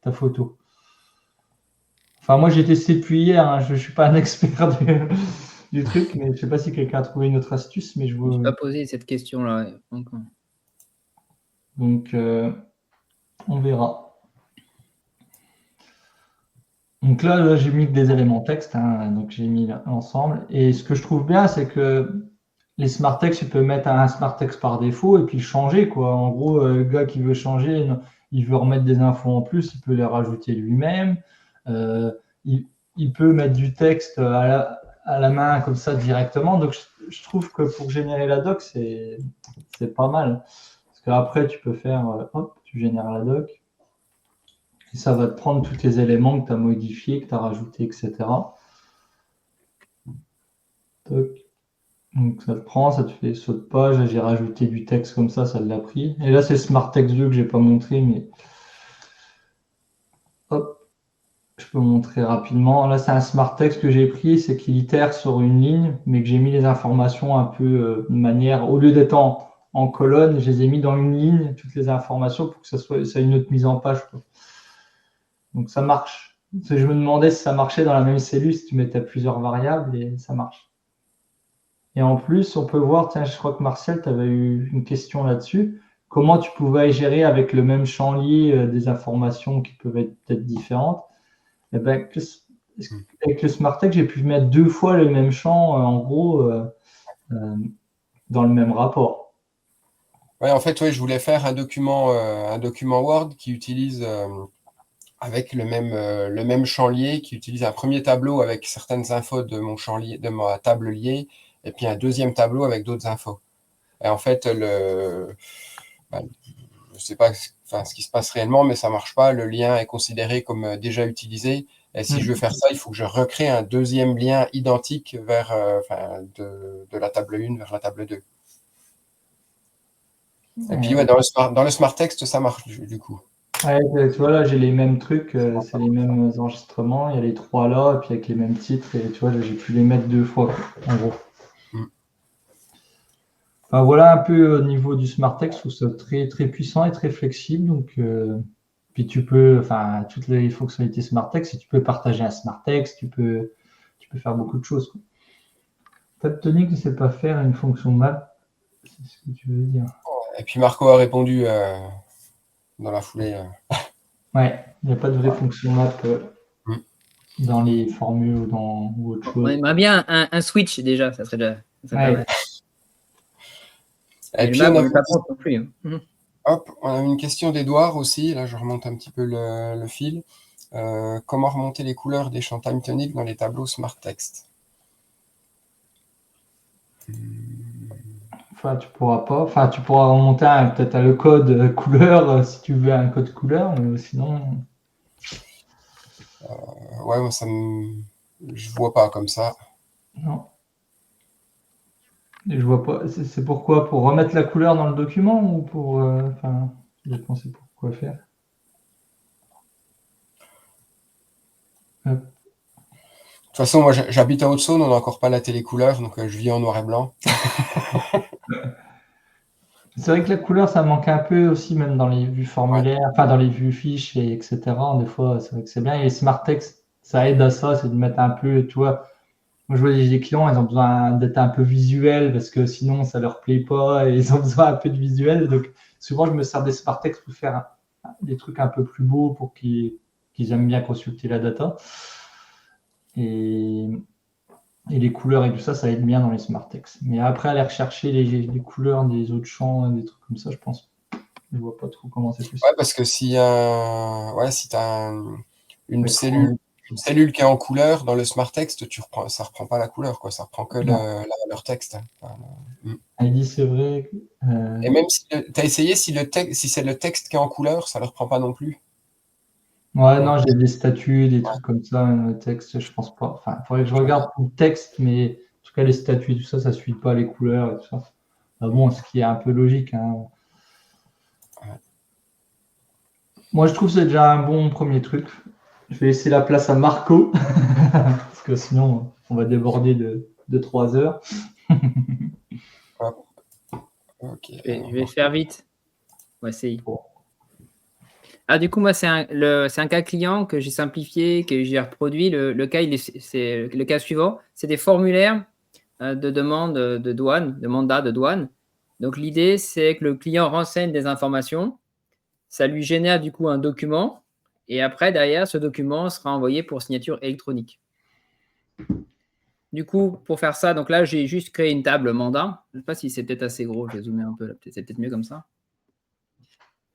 ta photo. Enfin, moi, j'ai testé depuis hier. Hein. Je ne suis pas un expert du truc, mais je ne sais pas si quelqu'un a trouvé une autre astuce. Mais je ne n'ai pas posé cette question-là. Donc, on verra. Donc là j'ai mis des éléments texte. Hein, donc, j'ai mis ensemble. Et ce que je trouve bien, c'est que les smart text, tu peux mettre un smart text par défaut et puis le changer, quoi. En gros, le gars qui veut changer, il veut remettre des infos en plus, il peut les rajouter lui-même. Il peut mettre du texte à la main comme ça directement. Donc, je trouve que pour générer la doc, c'est pas mal. Parce qu'après, tu peux faire, hop, tu génères la doc. Et ça va te prendre tous les éléments que tu as modifiés, que tu as rajoutés, etc. Toc. Donc, ça te prend, ça te fait saut de page. J'ai rajouté du texte comme ça l'a pris. Et là, c'est Smart Text 2 que je n'ai pas montré, mais hop. Je peux montrer rapidement. Là, c'est un smart text que j'ai pris, c'est qu'il itère sur une ligne, mais que j'ai mis les informations un peu de manière, au lieu d'être en colonne, je les ai mis dans une ligne, toutes les informations, pour que ça ait une autre mise en page, quoi. Donc, ça marche. Je me demandais si ça marchait dans la même cellule, si tu mettais plusieurs variables, et ça marche. Et en plus, on peut voir, tiens, je crois que Martial, tu avais eu une question là-dessus, comment tu pouvais gérer avec le même champ lié des informations qui peuvent être peut-être différentes. Eh ben, avec le Smart Text, j'ai pu mettre 2 fois le même champ, en gros, dans le même rapport. Ouais, en fait, je voulais faire un document Word qui utilise avec le même champ lié, qui utilise un premier tableau avec certaines infos de mon champ lié, de ma table liée, et puis un deuxième tableau avec d'autres infos. Et en fait, je ne sais pas ce qui se passe réellement, mais ça ne marche pas. Le lien est considéré comme déjà utilisé. Et si je veux faire ça, il faut que je recrée un deuxième lien identique vers, de la table 1 vers la table 2. Et puis, dans le Smart Text, ça marche du coup. Ouais, tu vois, là, j'ai les mêmes trucs, c'est les mêmes enregistrements. Il y a les 3 là, et puis avec les mêmes titres. Et tu vois, là, j'ai pu les mettre 2 fois, en gros. Enfin, voilà un peu au niveau du Smart Text, je trouve ça très, très puissant et très flexible. Donc, puis tu peux, toutes les fonctionnalités Smart Text, si tu peux partager un Smart Text, tu peux faire beaucoup de choses, quoi. Peut-être Tony ne sait pas faire une fonction map, c'est ce que tu veux dire. Et puis Marco a répondu dans la foulée. Ouais, il n'y a pas de vraie fonction map dans les formules ou autre chose. On aimerait bien un switch déjà, ça serait déjà. Ouais. Et puis on a une question d'Edouard aussi. Là, je remonte un petit peu le fil. Comment remonter les couleurs des champs time tonic dans les tableaux Smart Text? Tu pourras pas. Tu pourras remonter peut-être le code couleur si tu veux un code couleur, mais sinon. Ouais, moi je vois pas comme ça. Non. Et je vois pas. C'est pourquoi? Pour remettre la couleur dans le document ou pour. Je pensais pour quoi faire. De toute façon, moi j'habite à Haute-Saône, on n'a encore pas la télé couleur, donc je vis en noir et blanc. C'est vrai que la couleur, ça manque un peu aussi, même dans les vues formulaires, dans les vues fiches, etc. Des fois, c'est vrai que c'est bien. Et les Smart Text, ça aide à ça, c'est de mettre un peu, tu vois. Moi, je vois des clients, ils ont besoin d'être un peu visuels parce que sinon, ça leur plaît pas et ils ont besoin un peu de visuel. Donc, souvent, je me sers des Smart Text pour faire des trucs un peu plus beaux pour qu'ils aiment bien consulter la data. Et les couleurs et tout ça, ça aide bien dans les Smart Text. Mais après, aller rechercher les couleurs des autres champs et des trucs comme ça, je pense. Je vois pas trop comment c'est possible. Ouais, parce que si tu as une cellule qui est en couleur dans le Smart Text, ça reprend pas la couleur, quoi. Ça reprend que la valeur texte. Il dit c'est vrai. Et même si tu as essayé, si c'est le texte qui est en couleur, ça ne le reprend pas non plus. Ouais, non, j'ai des statuts, des trucs comme ça, le texte, je pense pas. Il faudrait que je regarde pour le texte, mais en tout cas, les statuts, tout ça, ça ne suit pas les couleurs et tout ça. Bon, ce qui est un peu logique. Hein. Moi, je trouve que c'est déjà un bon premier truc. Je vais laisser la place à Marco, parce que sinon, on va déborder de 3 heures. Okay, je vais faire vite. On va essayer. Ah, du coup, moi, c'est un cas client que j'ai simplifié, que j'ai reproduit. Le cas, c'est le cas suivant. C'est des formulaires de demande de douane, de mandat de douane. Donc, l'idée, c'est que le client renseigne des informations. Ça lui génère du coup un document. Et après, derrière, ce document sera envoyé pour signature électronique. Du coup, pour faire ça, donc là, j'ai juste créé une table mandat. Je ne sais pas si c'est peut-être assez gros. Je vais zoomer un peu là. C'est peut-être mieux comme ça.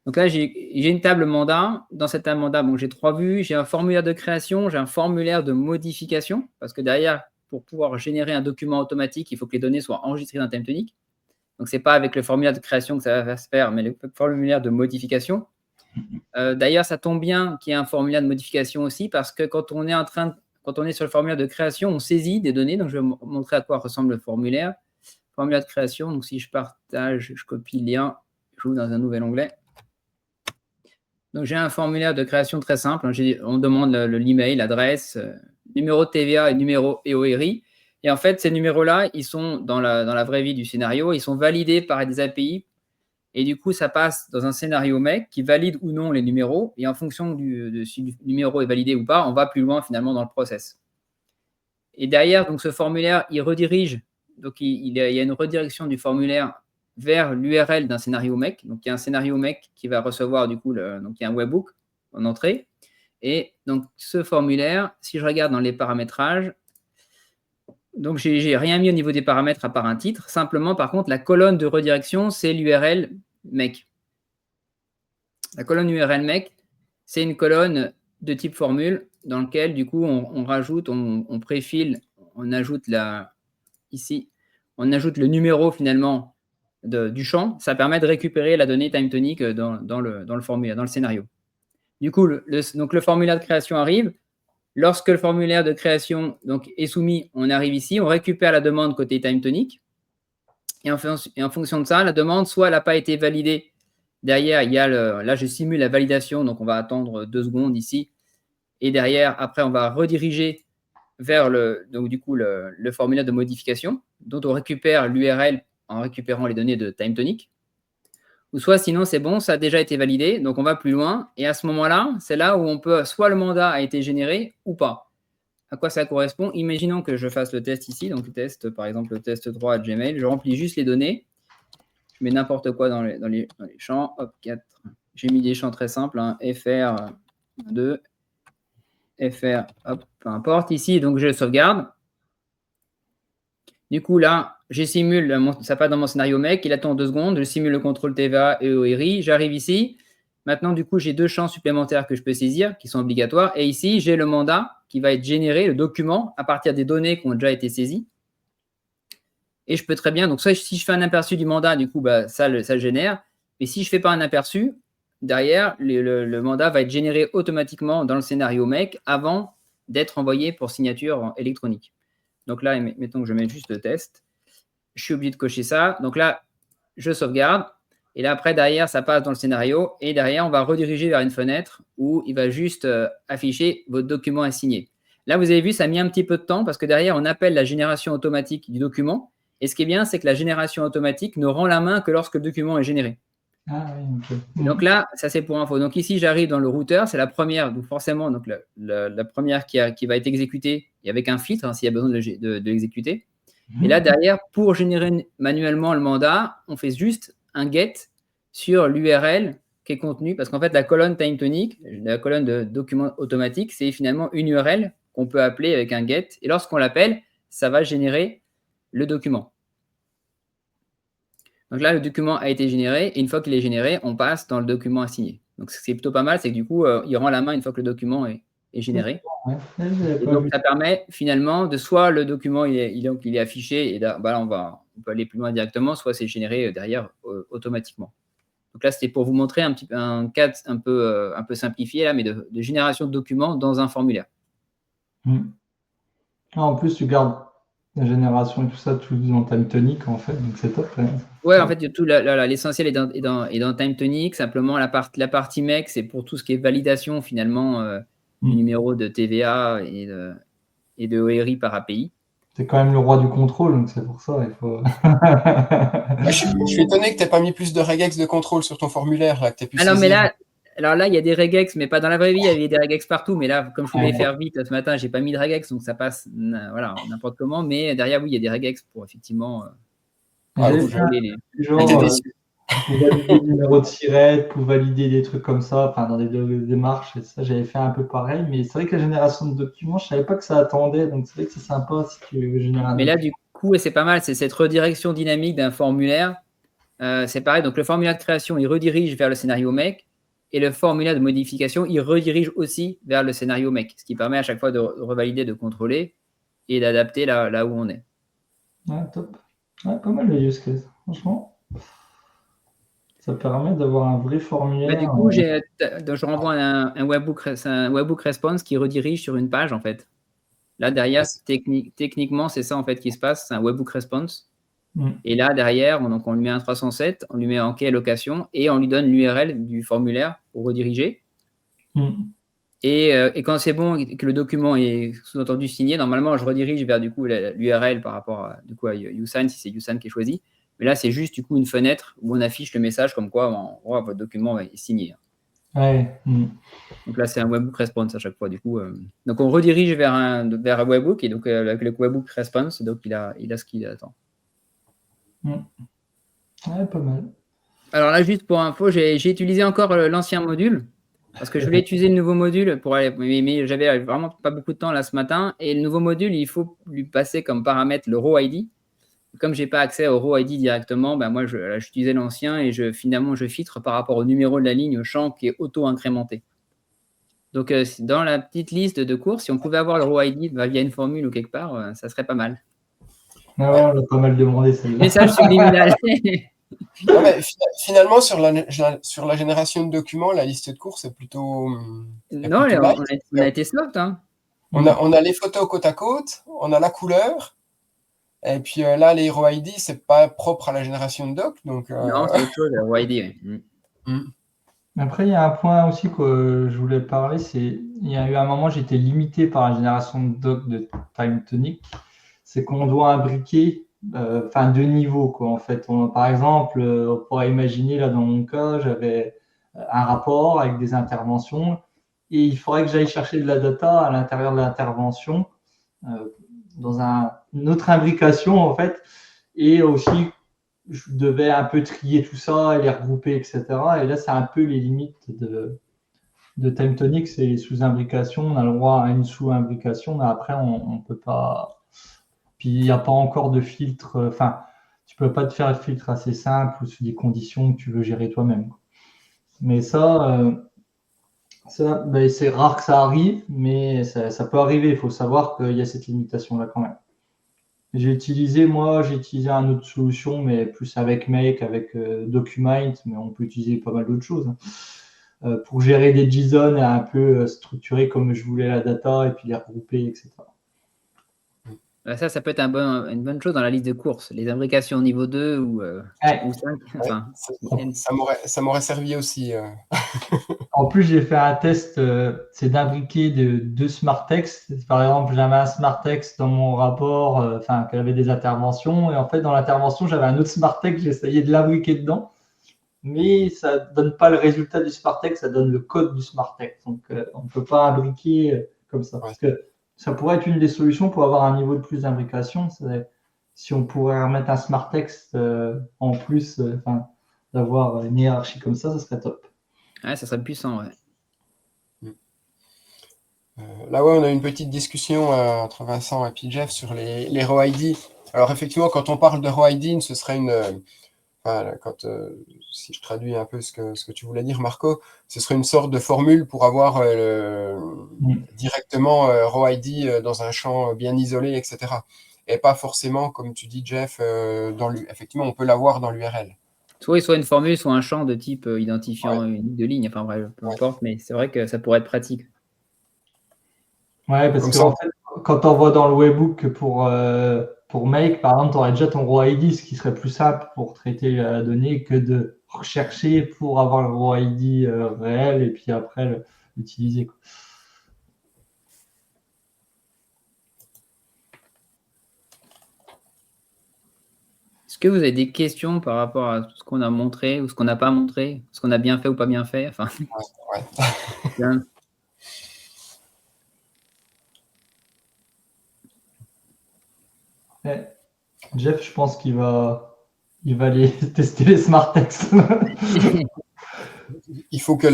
Donc là, j'ai une table mandat. Dans cette table mandat, bon, j'ai 3 vues. J'ai un formulaire de création, j'ai un formulaire de modification. Parce que derrière, pour pouvoir générer un document automatique, il faut que les données soient enregistrées dans TimeTonic. Donc, ce n'est pas avec le formulaire de création que ça va se faire, mais le formulaire de modification. D'ailleurs, ça tombe bien qu'il y ait un formulaire de modification aussi, parce que quand on est sur le formulaire de création, on saisit des données. Donc, je vais vous montrer à quoi ressemble le formulaire. Formulaire de création, donc si je partage, je copie le lien, je ouvre dans un nouvel onglet. Donc, j'ai un formulaire de création très simple. On demande l'email, l'adresse, numéro de TVA et numéro EORI. Et en fait, ces numéros-là, ils sont dans la vraie vie du scénario, ils sont validés par des API. Et du coup, ça passe dans un scénario MEC qui valide ou non les numéros. Et en fonction si le numéro est validé ou pas, on va plus loin finalement dans le process. Et derrière, donc, ce formulaire, il redirige. Donc, il y a une redirection du formulaire vers l'URL d'un scénario MEC. Donc, il y a un scénario MEC qui va recevoir du coup, donc il y a un webhook en entrée. Et donc, ce formulaire, si je regarde dans les paramétrages, donc j'ai rien mis au niveau des paramètres à part un titre. Simplement, par contre, la colonne de redirection, c'est l'URL MEC. La colonne URL MEC, c'est une colonne de type formule dans laquelle, du coup, on rajoute, on préfile, on ajoute ici, on ajoute le numéro finalement du champ. Ça permet de récupérer la donnée TimeTonic dans le formulaire, dans le scénario. Du coup, donc le formulaire de création arrive. Lorsque le formulaire de création donc, est soumis, on arrive ici, on récupère la demande côté TimeTonic. Et en fonction de ça, la demande, soit elle n'a pas été validée. Derrière, il y a là, je simule la validation, donc on va attendre 2 secondes ici. Et derrière, après, on va rediriger vers donc, du coup, le formulaire de modification, dont on récupère l'URL en récupérant les données de TimeTonic. Ou soit, sinon, c'est bon, ça a déjà été validé, donc on va plus loin. Et à ce moment-là, c'est là où on peut, soit le mandat a été généré ou pas. À quoi ça correspond? Imaginons que je fasse le test ici, donc le test, par exemple, le test 3 à Gmail. Je remplis juste les données. Je mets n'importe quoi dans les champs. Hop, 4. J'ai mis des champs très simples, hein, FR2, FR, hop, peu importe. Ici, donc je sauvegarde. Du coup, là, je simule, ça passe dans mon scénario MEC, il attend 2 secondes, je simule le contrôle TVA et EORI, j'arrive ici. Maintenant, du coup, j'ai 2 champs supplémentaires que je peux saisir, qui sont obligatoires. Et ici, j'ai le mandat qui va être généré, le document, à partir des données qui ont déjà été saisies. Et je peux très bien, donc soit si je fais un aperçu du mandat, du coup, bah, ça le génère. Mais si je ne fais pas un aperçu, derrière, le mandat va être généré automatiquement dans le scénario MEC avant d'être envoyé pour signature électronique. Donc là, mettons que je mets juste le test. Je suis obligé de cocher ça. Donc là, je sauvegarde. Et là, après, derrière, ça passe dans le scénario. Et derrière, on va rediriger vers une fenêtre où il va juste afficher votre document à signer. Là, vous avez vu, ça a mis un petit peu de temps parce que derrière, on appelle la génération automatique du document. Et ce qui est bien, c'est que la génération automatique ne rend la main que lorsque le document est généré. Ah, oui, okay. Donc là, ça c'est pour info. Donc ici, j'arrive dans le routeur, c'est la première. Donc forcément, donc la première qui va être exécutée et avec un filtre, hein, s'il y a besoin de l'exécuter. Et là, derrière, pour générer manuellement le mandat, on fait juste un get sur l'URL qui est contenu. Parce qu'en fait, la colonne TimeTonic, la colonne de documents automatiques, c'est finalement une URL qu'on peut appeler avec un get. Et lorsqu'on l'appelle, ça va générer le document. Donc là, le document a été généré. Et une fois qu'il est généré, on passe dans le document à signer. Donc, ce qui est plutôt pas mal, c'est que du coup, il rend la main une fois que le document est généré. Et donc, ça permet finalement de soit le document il est affiché et là, on peut aller plus loin directement, soit c'est généré derrière automatiquement. Donc là, c'était pour vous montrer un cas un peu simplifié là, mais de génération de documents dans un formulaire. En plus, tu gardes La génération et tout ça, tout dans TimeTonic, en fait, donc c'est top. Hein. Ouais, en fait, l'essentiel est dans TimeTonic. Simplement, la partie mec, c'est pour tout ce qui est validation, finalement, du numéro de TVA et de ORI par API. T'es quand même le roi du contrôle, donc c'est pour ça, il faut... Je suis étonné que tu n'aies pas mis plus de regex de contrôle sur ton formulaire, là, que tu pu non, mais saisir. alors là, il y a des regex, mais pas dans la vraie vie, il y avait des regex partout. Mais là, comme je voulais faire vite ce matin, j'ai pas mis de regex, donc ça passe voilà, n'importe comment. Mais derrière, oui, il y a des regex pour effectivement contrôler les... Genre, pour valider le numéro de SIRET, pour valider des trucs comme ça, enfin dans des démarches, et ça, j'avais fait un peu pareil. Mais c'est vrai que la génération de documents, je savais pas que ça attendait, donc c'est vrai que c'est sympa si tu veux générer un Mais là, du coup, et c'est pas mal, c'est cette redirection dynamique d'un formulaire. C'est pareil, donc le formulaire de création, il redirige vers le scénario mec, et le formulaire de modification, il redirige aussi vers le scénario mec, ce qui permet à chaque fois de revalider, de contrôler et d'adapter là où on est. Ouais, top. Ouais, pas mal le use case, franchement. Ça permet d'avoir un vrai formulaire. Du coup, je renvoie un webbook response qui redirige sur une page, en fait. Là, derrière, techniquement, c'est ça en fait qui se passe, c'est un webbook response. Et là, derrière, on lui met un 307, on lui met en quai allocation et on lui donne l'URL du formulaire pour rediriger. Et quand c'est bon et que le document est sous-entendu signé, normalement, je redirige vers du coup l'URL par rapport à YouSign, si c'est YouSign qui est choisi. Mais là, c'est juste du coup une fenêtre où on affiche le message comme quoi votre document est signé. Ouais. Donc là, c'est un webbook response à chaque fois. Du coup, donc on redirige vers un webbook et donc avec le webbook response, donc il a ce qu'il attend. Ouais, pas mal. Alors là, juste pour info, j'ai utilisé encore l'ancien module parce que je voulais utiliser le nouveau module pour aller, mais j'avais vraiment pas beaucoup de temps là ce matin. Et le nouveau module, il faut lui passer comme paramètre le row ID. Comme j'ai pas accès au row ID directement, ben moi, j'utilisais l'ancien et finalement, je filtre par rapport au numéro de la ligne, au champ qui est auto-incrémenté. Donc, dans la petite liste de cours, si on pouvait avoir le row ID via une formule ou quelque part, ça serait pas mal. Ah ouais, on a pas mal demandé celle-là. Message subliminal. Non, mais finalement, sur la génération de documents, la liste de cours, c'est plutôt. Non, on a été soft. Hein. On a les photos côte à côte, on a la couleur. Et puis là, les row ID, c'est pas propre à la génération de doc. Donc, non, c'est autre chose, le row ID. Oui. Après, il y a un point aussi que je voulais parler, c'est il y a eu un moment, j'étais limité par la génération de doc de TimeTonic. C'est qu'on doit imbriquer deux niveaux, quoi, en fait. Par exemple, on pourrait imaginer, là, dans mon cas, j'avais un rapport avec des interventions et il faudrait que j'aille chercher de la data à l'intérieur de l'intervention dans une autre imbrication, en fait, et aussi je devais un peu trier tout ça et les regrouper, etc. Et là, c'est un peu les limites de TimeTonic, c'est les sous-imbrications. On a le droit à une sous-imbrication, mais après, on peut pas. Puis, il n'y a pas encore de filtre. Enfin, tu peux pas te faire un filtre assez simple ou sous des conditions que tu veux gérer toi-même. Mais ça c'est rare que ça arrive, mais ça peut arriver. Il faut savoir qu'il y a cette limitation-là quand même. J'ai utilisé une autre solution, mais plus avec Make, avec Documint, mais on peut utiliser pas mal d'autres choses. Pour gérer des JSON et un peu structurer comme je voulais la data et puis les regrouper, etc. Ça peut être une bonne chose dans la liste de courses. Les imbrications niveau 2 ou 5. Enfin, ça m'aurait servi aussi. En plus, j'ai fait un test, c'est d'imbriquer deux smart texts. Par exemple, j'avais un smart text dans mon rapport, qui avait des interventions. Et en fait, dans l'intervention, j'avais un autre smart text, j'essayais de l'imbriquer dedans. Mais ça ne donne pas le résultat du smart text, ça donne le code du smart text. Donc, on ne peut pas imbriquer comme ça. Parce que ça pourrait être une des solutions pour avoir un niveau de plus d'imbrication. Si on pourrait remettre un smart text en plus, d'avoir une hiérarchie comme ça serait top. Ouais, ça serait puissant, ouais. Là, on a une petite discussion entre Vincent et puis Jeff sur les row ID. Alors, effectivement, quand on parle de row ID, ce serait si je traduis un peu ce que tu voulais dire, Marco, ce serait une sorte de formule pour avoir directement row ID dans un champ bien isolé, etc. Et pas forcément, comme tu dis, Jeff, effectivement, on peut l'avoir dans l'URL. Soit une formule, soit un champ de type identifiant unique de ligne. Enfin bref, peu importe, mais c'est vrai que ça pourrait être pratique. Ouais, parce que en fait, quand on voit dans le webbook pour pour Make, par exemple, tu aurais déjà ton raw ID, ce qui serait plus simple pour traiter la donnée que de rechercher pour avoir le raw ID réel et puis après l'utiliser. Est-ce que vous avez des questions par rapport à tout ce qu'on a montré ou ce qu'on n'a pas montré, ce qu'on a bien fait ou pas bien fait? Enfin, Ouais. bien. Jeff, je pense qu'il va aller tester les smart texts. Il faut que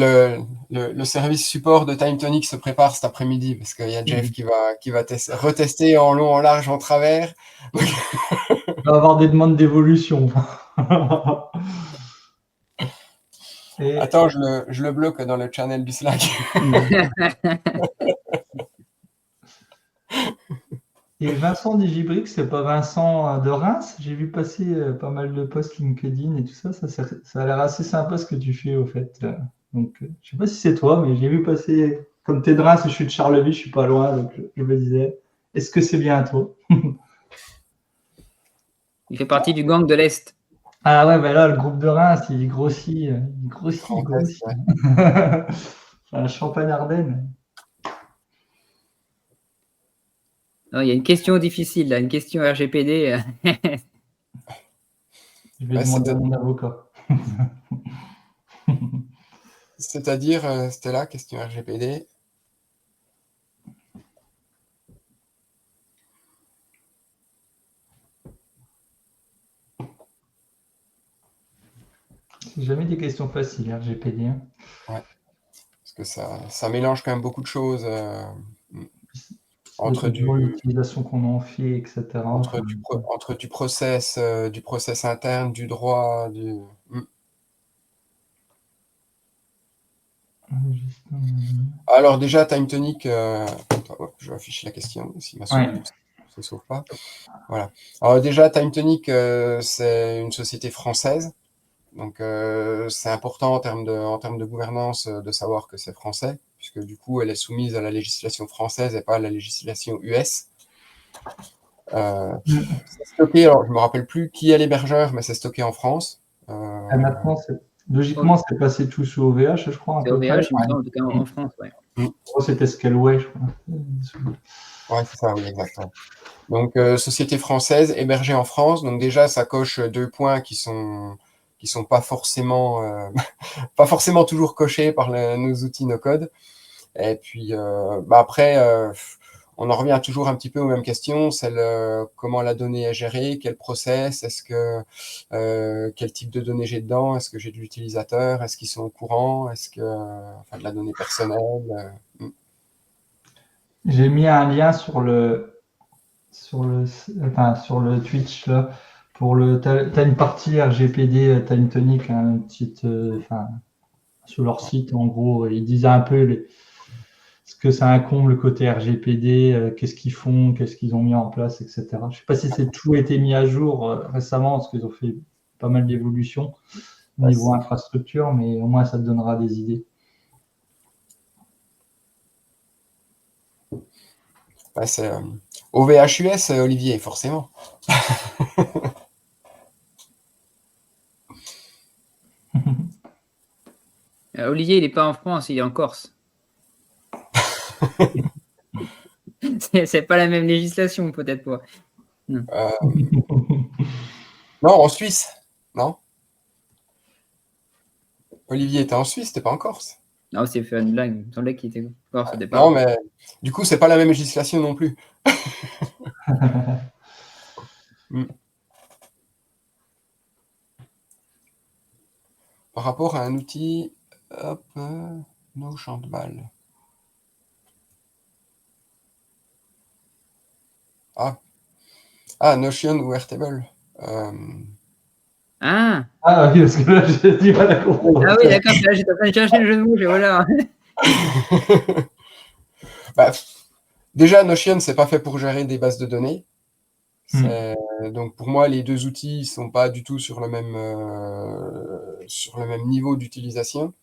le service support de TimeTonic se prépare cet après-midi parce qu'il y a Jeff qui va retester en long, en large, en travers. Il va avoir des demandes d'évolution. Attends, je le bloque dans le channel du Slack. Et Vincent Digibrix, c'est pas Vincent de Reims? J'ai vu passer pas mal de posts LinkedIn et tout ça. Ça a l'air assez sympa ce que tu fais au fait. Donc, je sais pas si c'est toi, mais j'ai vu passer. Comme t'es de Reims et je suis de Charleville, je suis pas loin, donc je me disais, est-ce que c'est bien à toi? Il fait partie du gang de l'Est. Ah ouais, ben là, le groupe de Reims, il grossit, il grossit. Ouais. Enfin, Champagne-Ardenne. Non, il y a une question difficile, là, une question RGPD. Je vais demander à mon avocat. C'est-à-dire, c'était la question RGPD. C'est jamais des questions faciles, RGPD. Hein. Ouais. Parce que ça mélange quand même beaucoup de choses. Entre l'utilisation qu'on en fait, etc. Entre du process interne, du droit, Alors déjà, TimeTonic, je vais afficher la question, si ma souris ne se sauve pas. Voilà. Alors déjà, TimeTonic, c'est une société française. Donc c'est important en termes de gouvernance de savoir que c'est français, puisque du coup, elle est soumise à la législation française et pas à la législation US. C'est stocké, alors je ne me rappelle plus qui est l'hébergeur, mais c'est stocké en France. Maintenant, logiquement, c'est passé tout sous OVH, je crois. C'est OVH, il me semble, en tout cas en France. Ouais. C'était Scaleway, je crois. Ouais, c'est ça, oui, exactement. Donc, société française hébergée en France. Donc déjà, ça coche 2 points qui sont pas forcément toujours cochés par nos outils no-code. Et puis après, on en revient toujours un petit peu aux mêmes questions. C'est comment la donnée est gérée, quel process, quel type de données j'ai dedans, est-ce que j'ai de l'utilisateur, est-ce qu'ils sont au courant, de la donnée personnelle. J'ai mis un lien sur le Twitch là, t'as une partie RGPD TimeTonic, un petit, sur leur site en gros, ils disaient un peu ce que ça incombe le côté RGPD, qu'est-ce qu'ils font, qu'est-ce qu'ils ont mis en place, etc. Je ne sais pas si c'est tout été mis à jour récemment parce qu'ils ont fait pas mal d'évolutions au niveau infrastructure, mais au moins ça te donnera des idées. C'est OVHUS, Olivier, forcément. Olivier, il n'est pas en France, il est en Corse. C'est pas la même législation, peut-être pas. Non, en Suisse, non? Olivier était en Suisse, t'es pas en Corse. Non, c'est fait une blague. Il me semblait qu'il était en Corse au départ. Non, mais du coup, c'est pas la même législation non plus. Par rapport à un outil, hop, no champ de balle. Notion ou Airtable. Ah oui, parce que là, j'ai du mal à comprendre. Ah oui, d'accord, là, j'étais en train de chercher le jeu de mots, voilà. Déjà, Notion, c'est pas fait pour gérer des bases de données. Donc pour moi, les deux outils sont pas du tout sur le même niveau d'utilisation.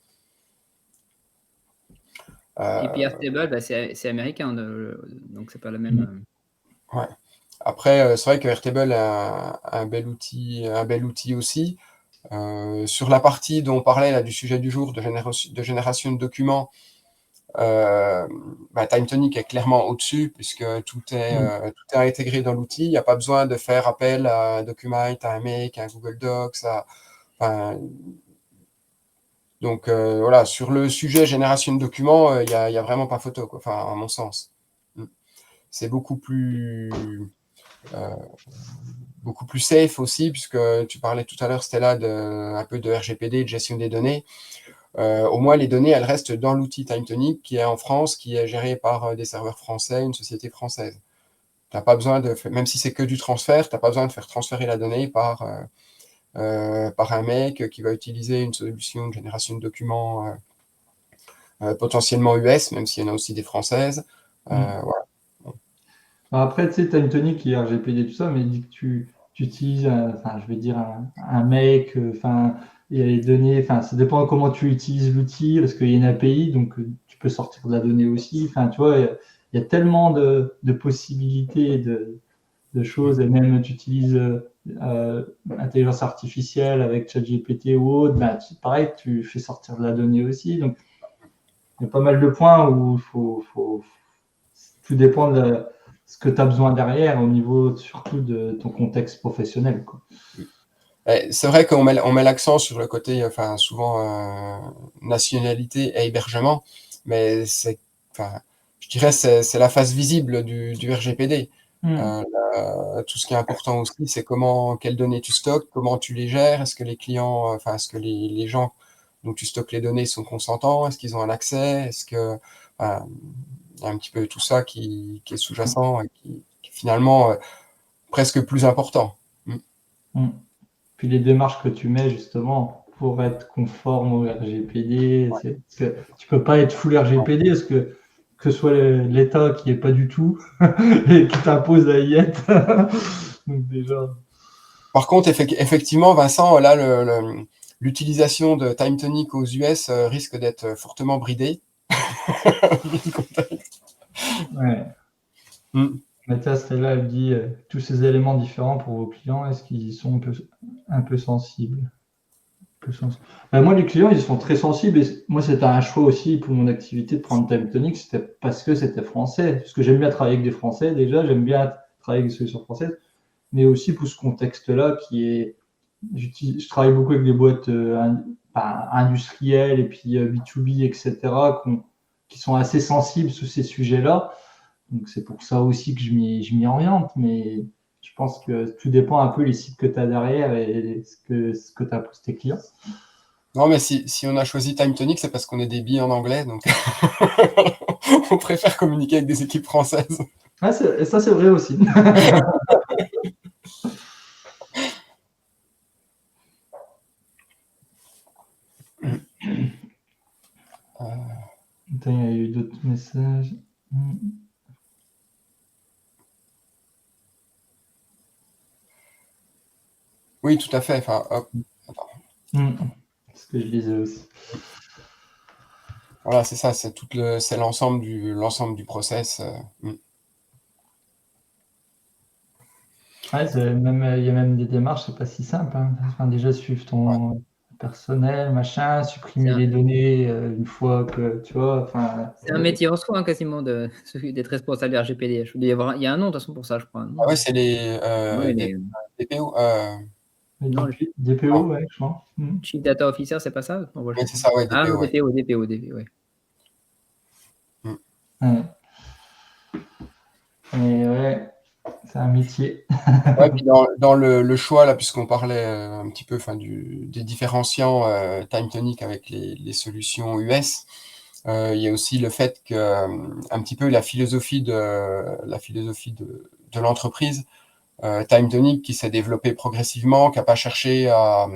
Et puis Airtable, c'est américain, donc c'est pas la même. Ouais. Après, c'est vrai que Airtable a un bel outil aussi. Sur la partie dont on parlait là, du sujet du jour, de génération de documents, TimeTonic est clairement au-dessus, puisque tout est intégré dans l'outil. Il n'y a pas besoin de faire appel à un Documite, à un Make, à un Google Docs. Donc voilà, sur le sujet génération de documents, il n'y a vraiment pas photo, quoi. Enfin, à mon sens. C'est beaucoup plus safe aussi, puisque tu parlais tout à l'heure, Stella, un peu de RGPD, de gestion des données. Au moins, les données, elles restent dans l'outil TimeTonic qui est en France, qui est géré par des serveurs français, une société française. T'as pas besoin même si c'est que du transfert, tu n'as pas besoin de faire transférer la donnée par un mec qui va utiliser une solution de génération de documents potentiellement US, même s'il y en a aussi des françaises. Voilà. Après, tu sais, TimeTonic et RGPD, tout ça, mais dit que tu utilises, je vais dire, un make, il y a les données, ça dépend comment tu utilises l'outil, parce qu'il y a une API, donc tu peux sortir de la donnée aussi. Tu vois, il y a tellement de possibilités, de choses, et même tu utilises intelligence artificielle avec ChatGPT ou autre, pareil, tu fais sortir de la donnée aussi. Donc, il y a pas mal de points où tout dépend de ce que tu as besoin derrière au niveau surtout de ton contexte professionnel, quoi. C'est vrai qu'on met l'accent sur le côté, souvent nationalité et hébergement, mais je dirais c'est la face visible du RGPD. Tout ce qui est important aussi, c'est quelles données tu stockes, comment tu les gères, est-ce que les clients, est-ce que les gens dont tu stockes les données sont consentants, est-ce qu'ils ont un accès, est-ce que il y a un petit peu tout ça qui est sous-jacent et qui est finalement presque plus important. Puis les démarches que tu mets justement pour être conforme au RGPD, parce que tu peux pas être full RGPD parce que ce soit l'État qui est pas du tout et qui t'impose à y être. Donc déjà. Par contre, effectivement, Vincent, là, l'utilisation de TimeTonic aux US risque d'être fortement bridée. Ouais. Mathias, là, elle dit tous ces éléments différents pour vos clients, est-ce qu'ils sont un peu sensibles? Moi, les clients, ils sont très sensibles. Et moi, c'était un choix aussi pour mon activité de prendre TimeTonic, c'était parce que c'était français. Parce que j'aime bien travailler avec des Français déjà, j'aime bien travailler avec des solutions françaises, mais aussi pour ce contexte-là qui est. Je travaille beaucoup avec des boîtes industrielles et puis B2B, etc., qui sont assez sensibles sur ces sujets-là. Donc, c'est pour ça aussi que je m'y oriente. Mais je pense que tout dépend un peu les sites que tu as derrière et ce que tu as pour tes clients. Non, mais si on a choisi TimeTonic, c'est parce qu'on est des billes en anglais, donc on préfère communiquer avec des équipes françaises. Ah, ça, c'est vrai aussi. Attends, il y a eu d'autres messages. Oui, tout à fait. Enfin, hop. Ce que je lisais aussi. Voilà, c'est ça, c'est l'ensemble du process. Ouais, il y a même des démarches, c'est pas si simple. Déjà, suivre ton personnel, machin, supprimer les données une fois que tu vois. C'est un métier en soi, quasiment, d'être responsable RGPD. Il y a un nom, de toute façon, pour ça, je crois. Ah ouais, c'est les DPO. DPO, ouais, je crois. Chief Data Officer, c'est pas ça? Oui, c'est ça, ouais, DPO. DPO, ouais. Mais ouais, c'est un métier. Ouais, puis dans le choix, là, puisqu'on parlait un petit peu des différenciants TimeTonic avec les solutions US, il y a aussi le fait que un petit peu la philosophie de l'entreprise, TimeTonic qui s'est développée progressivement, qui n'a pas cherché à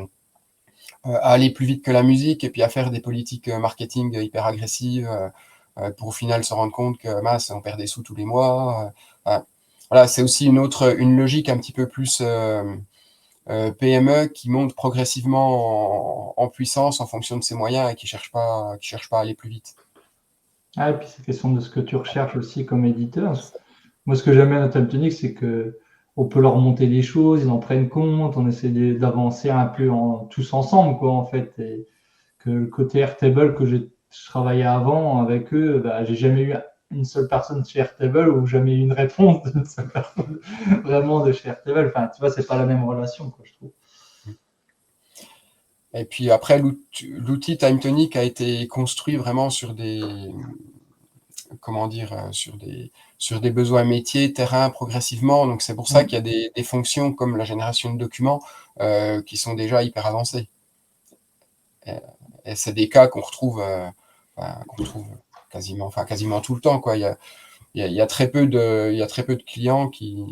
aller plus vite que la musique et puis à faire des politiques marketing hyper agressives pour au final se rendre compte que mince, on perd des sous tous les mois. Voilà, c'est aussi une logique un petit peu plus PME qui monte progressivement en puissance en fonction de ses moyens et qui cherche pas à aller plus vite. Et puis c'est question de ce que tu recherches aussi comme éditeur. Moi, ce que j'aime bien dans TimeTonic, c'est que on peut leur monter des choses, ils en prennent compte, on essaie d'avancer un peu tous ensemble, quoi, en fait. Et que le côté Airtable que je travaillais avant avec eux, bah, j'ai jamais eu une seule personne chez Airtable ou jamais eu une réponse d'une seule personne vraiment de chez Airtable. Enfin, tu vois, c'est pas la même relation, quoi, je trouve. Et puis après, l'outil TimeTonic a été construit vraiment sur des, comment dire, sur des besoins métiers, terrain, progressivement. Donc c'est pour ça qu'il y a des fonctions comme la génération de documents qui sont déjà hyper avancées. Et c'est des cas qu'on retrouve quasiment tout le temps, quoi. Il y a très peu de clients qui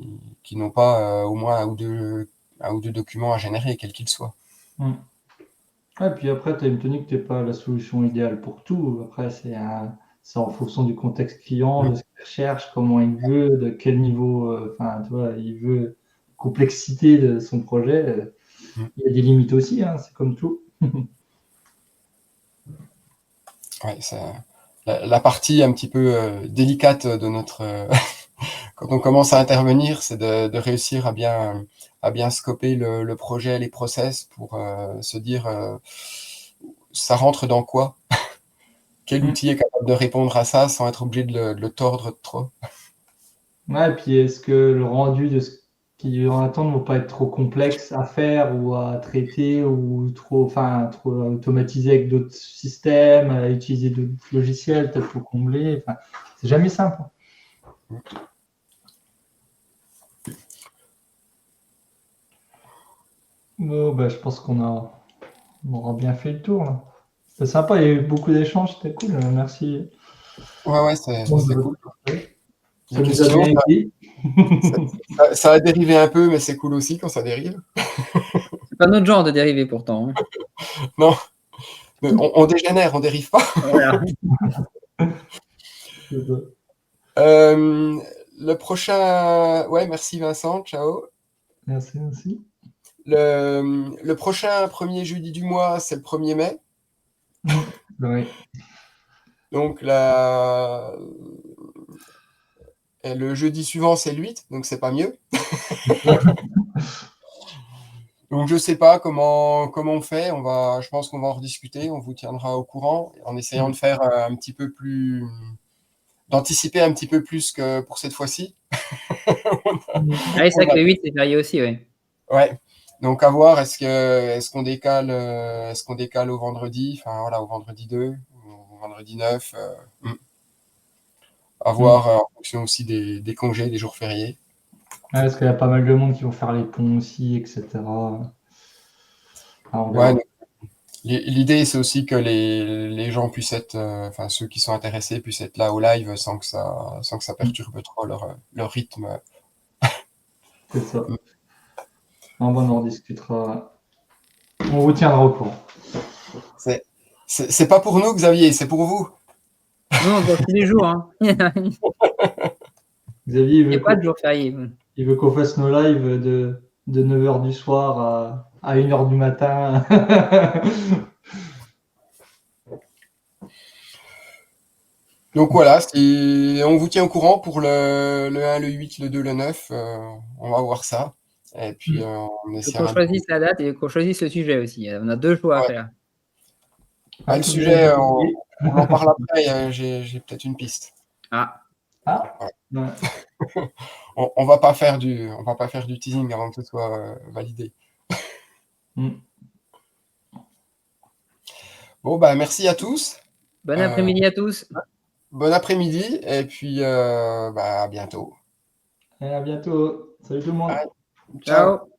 n'ont pas au moins un ou deux documents à générer, quels qu'ils soient. Et puis après, TimeTonic, tu n'es pas la solution idéale pour tout. Après, c'est en fonction du contexte client, de ce qu'il recherche, comment il veut, de quel niveau, enfin, tu vois, il veut, complexité de son projet. Il y a des limites aussi, hein, c'est comme tout. Ouais, c'est la partie un petit peu délicate de notre quand on commence à intervenir, c'est de réussir à bien scoper le projet, les process pour se dire ça rentre dans quoi? Quel outil est capable de répondre à ça sans être obligé de le tordre trop? Ouais, et puis est-ce que le rendu de ce qui en attend ne va pas être trop complexe à faire ou à traiter ou trop automatisé avec d'autres systèmes, à utiliser d'autres logiciels, peut-être pour combler. Enfin, c'est jamais simple. Bon, bah, je pense qu'on aura bien fait le tour, là. C'était sympa, il y a eu beaucoup d'échanges, c'était cool. Merci. Ouais, c'est cool. Ça nous a bien aidé. Ça a dérivé un peu, mais c'est cool aussi quand ça dérive. C'est pas notre genre de dériver pourtant. Hein. Non, on dégénère, on dérive pas. Voilà. Le prochain... Ouais, merci Vincent, ciao. Merci. Le prochain premier jeudi du mois, c'est le 1er mai. Oui. Donc le jeudi suivant, c'est le 8, donc c'est pas mieux. Donc je sais pas comment on fait. Je pense qu'on va en rediscuter. On vous tiendra au courant en essayant de faire un petit peu plus, d'anticiper un petit peu plus que pour cette fois-ci. Ah, c'est vrai que le 8 c'est férié aussi, oui. Ouais. Donc à voir, est-ce qu'on décale au vendredi, enfin voilà, au vendredi 2, au vendredi 9. À voir en fonction aussi des congés, des jours fériés. Ouais, parce qu'il y a pas mal de monde qui vont faire les ponts aussi, etc. Ouais, l'idée, c'est aussi que les gens puissent être, enfin ceux qui sont intéressés puissent être là au live sans que ça perturbe trop leur rythme. C'est ça. On en rediscutera. On vous tiendra au courant. C'est pas pour nous, Xavier, c'est pour vous. Non, on voit tous les jours. Hein. Xavier, il n'y a pas de jour férié. Il veut qu'on fasse nos lives de 9h du soir à 1h du matin. Donc voilà, on vous tient au courant pour le 1, le 8, le 2, le 9. On va voir ça. Et puis on essaiera. Qu'on choisisse la date et qu'on choisisse le sujet aussi. On a 2 choix à faire. Le sujet, on en parle après. J'ai peut-être une piste. Ouais. On va pas faire du teasing avant que ce soit validé. Bon, bah, merci à tous. Bon après-midi à tous. Bon après-midi et puis à bientôt. Et à bientôt. Salut tout le monde. Allez, ciao.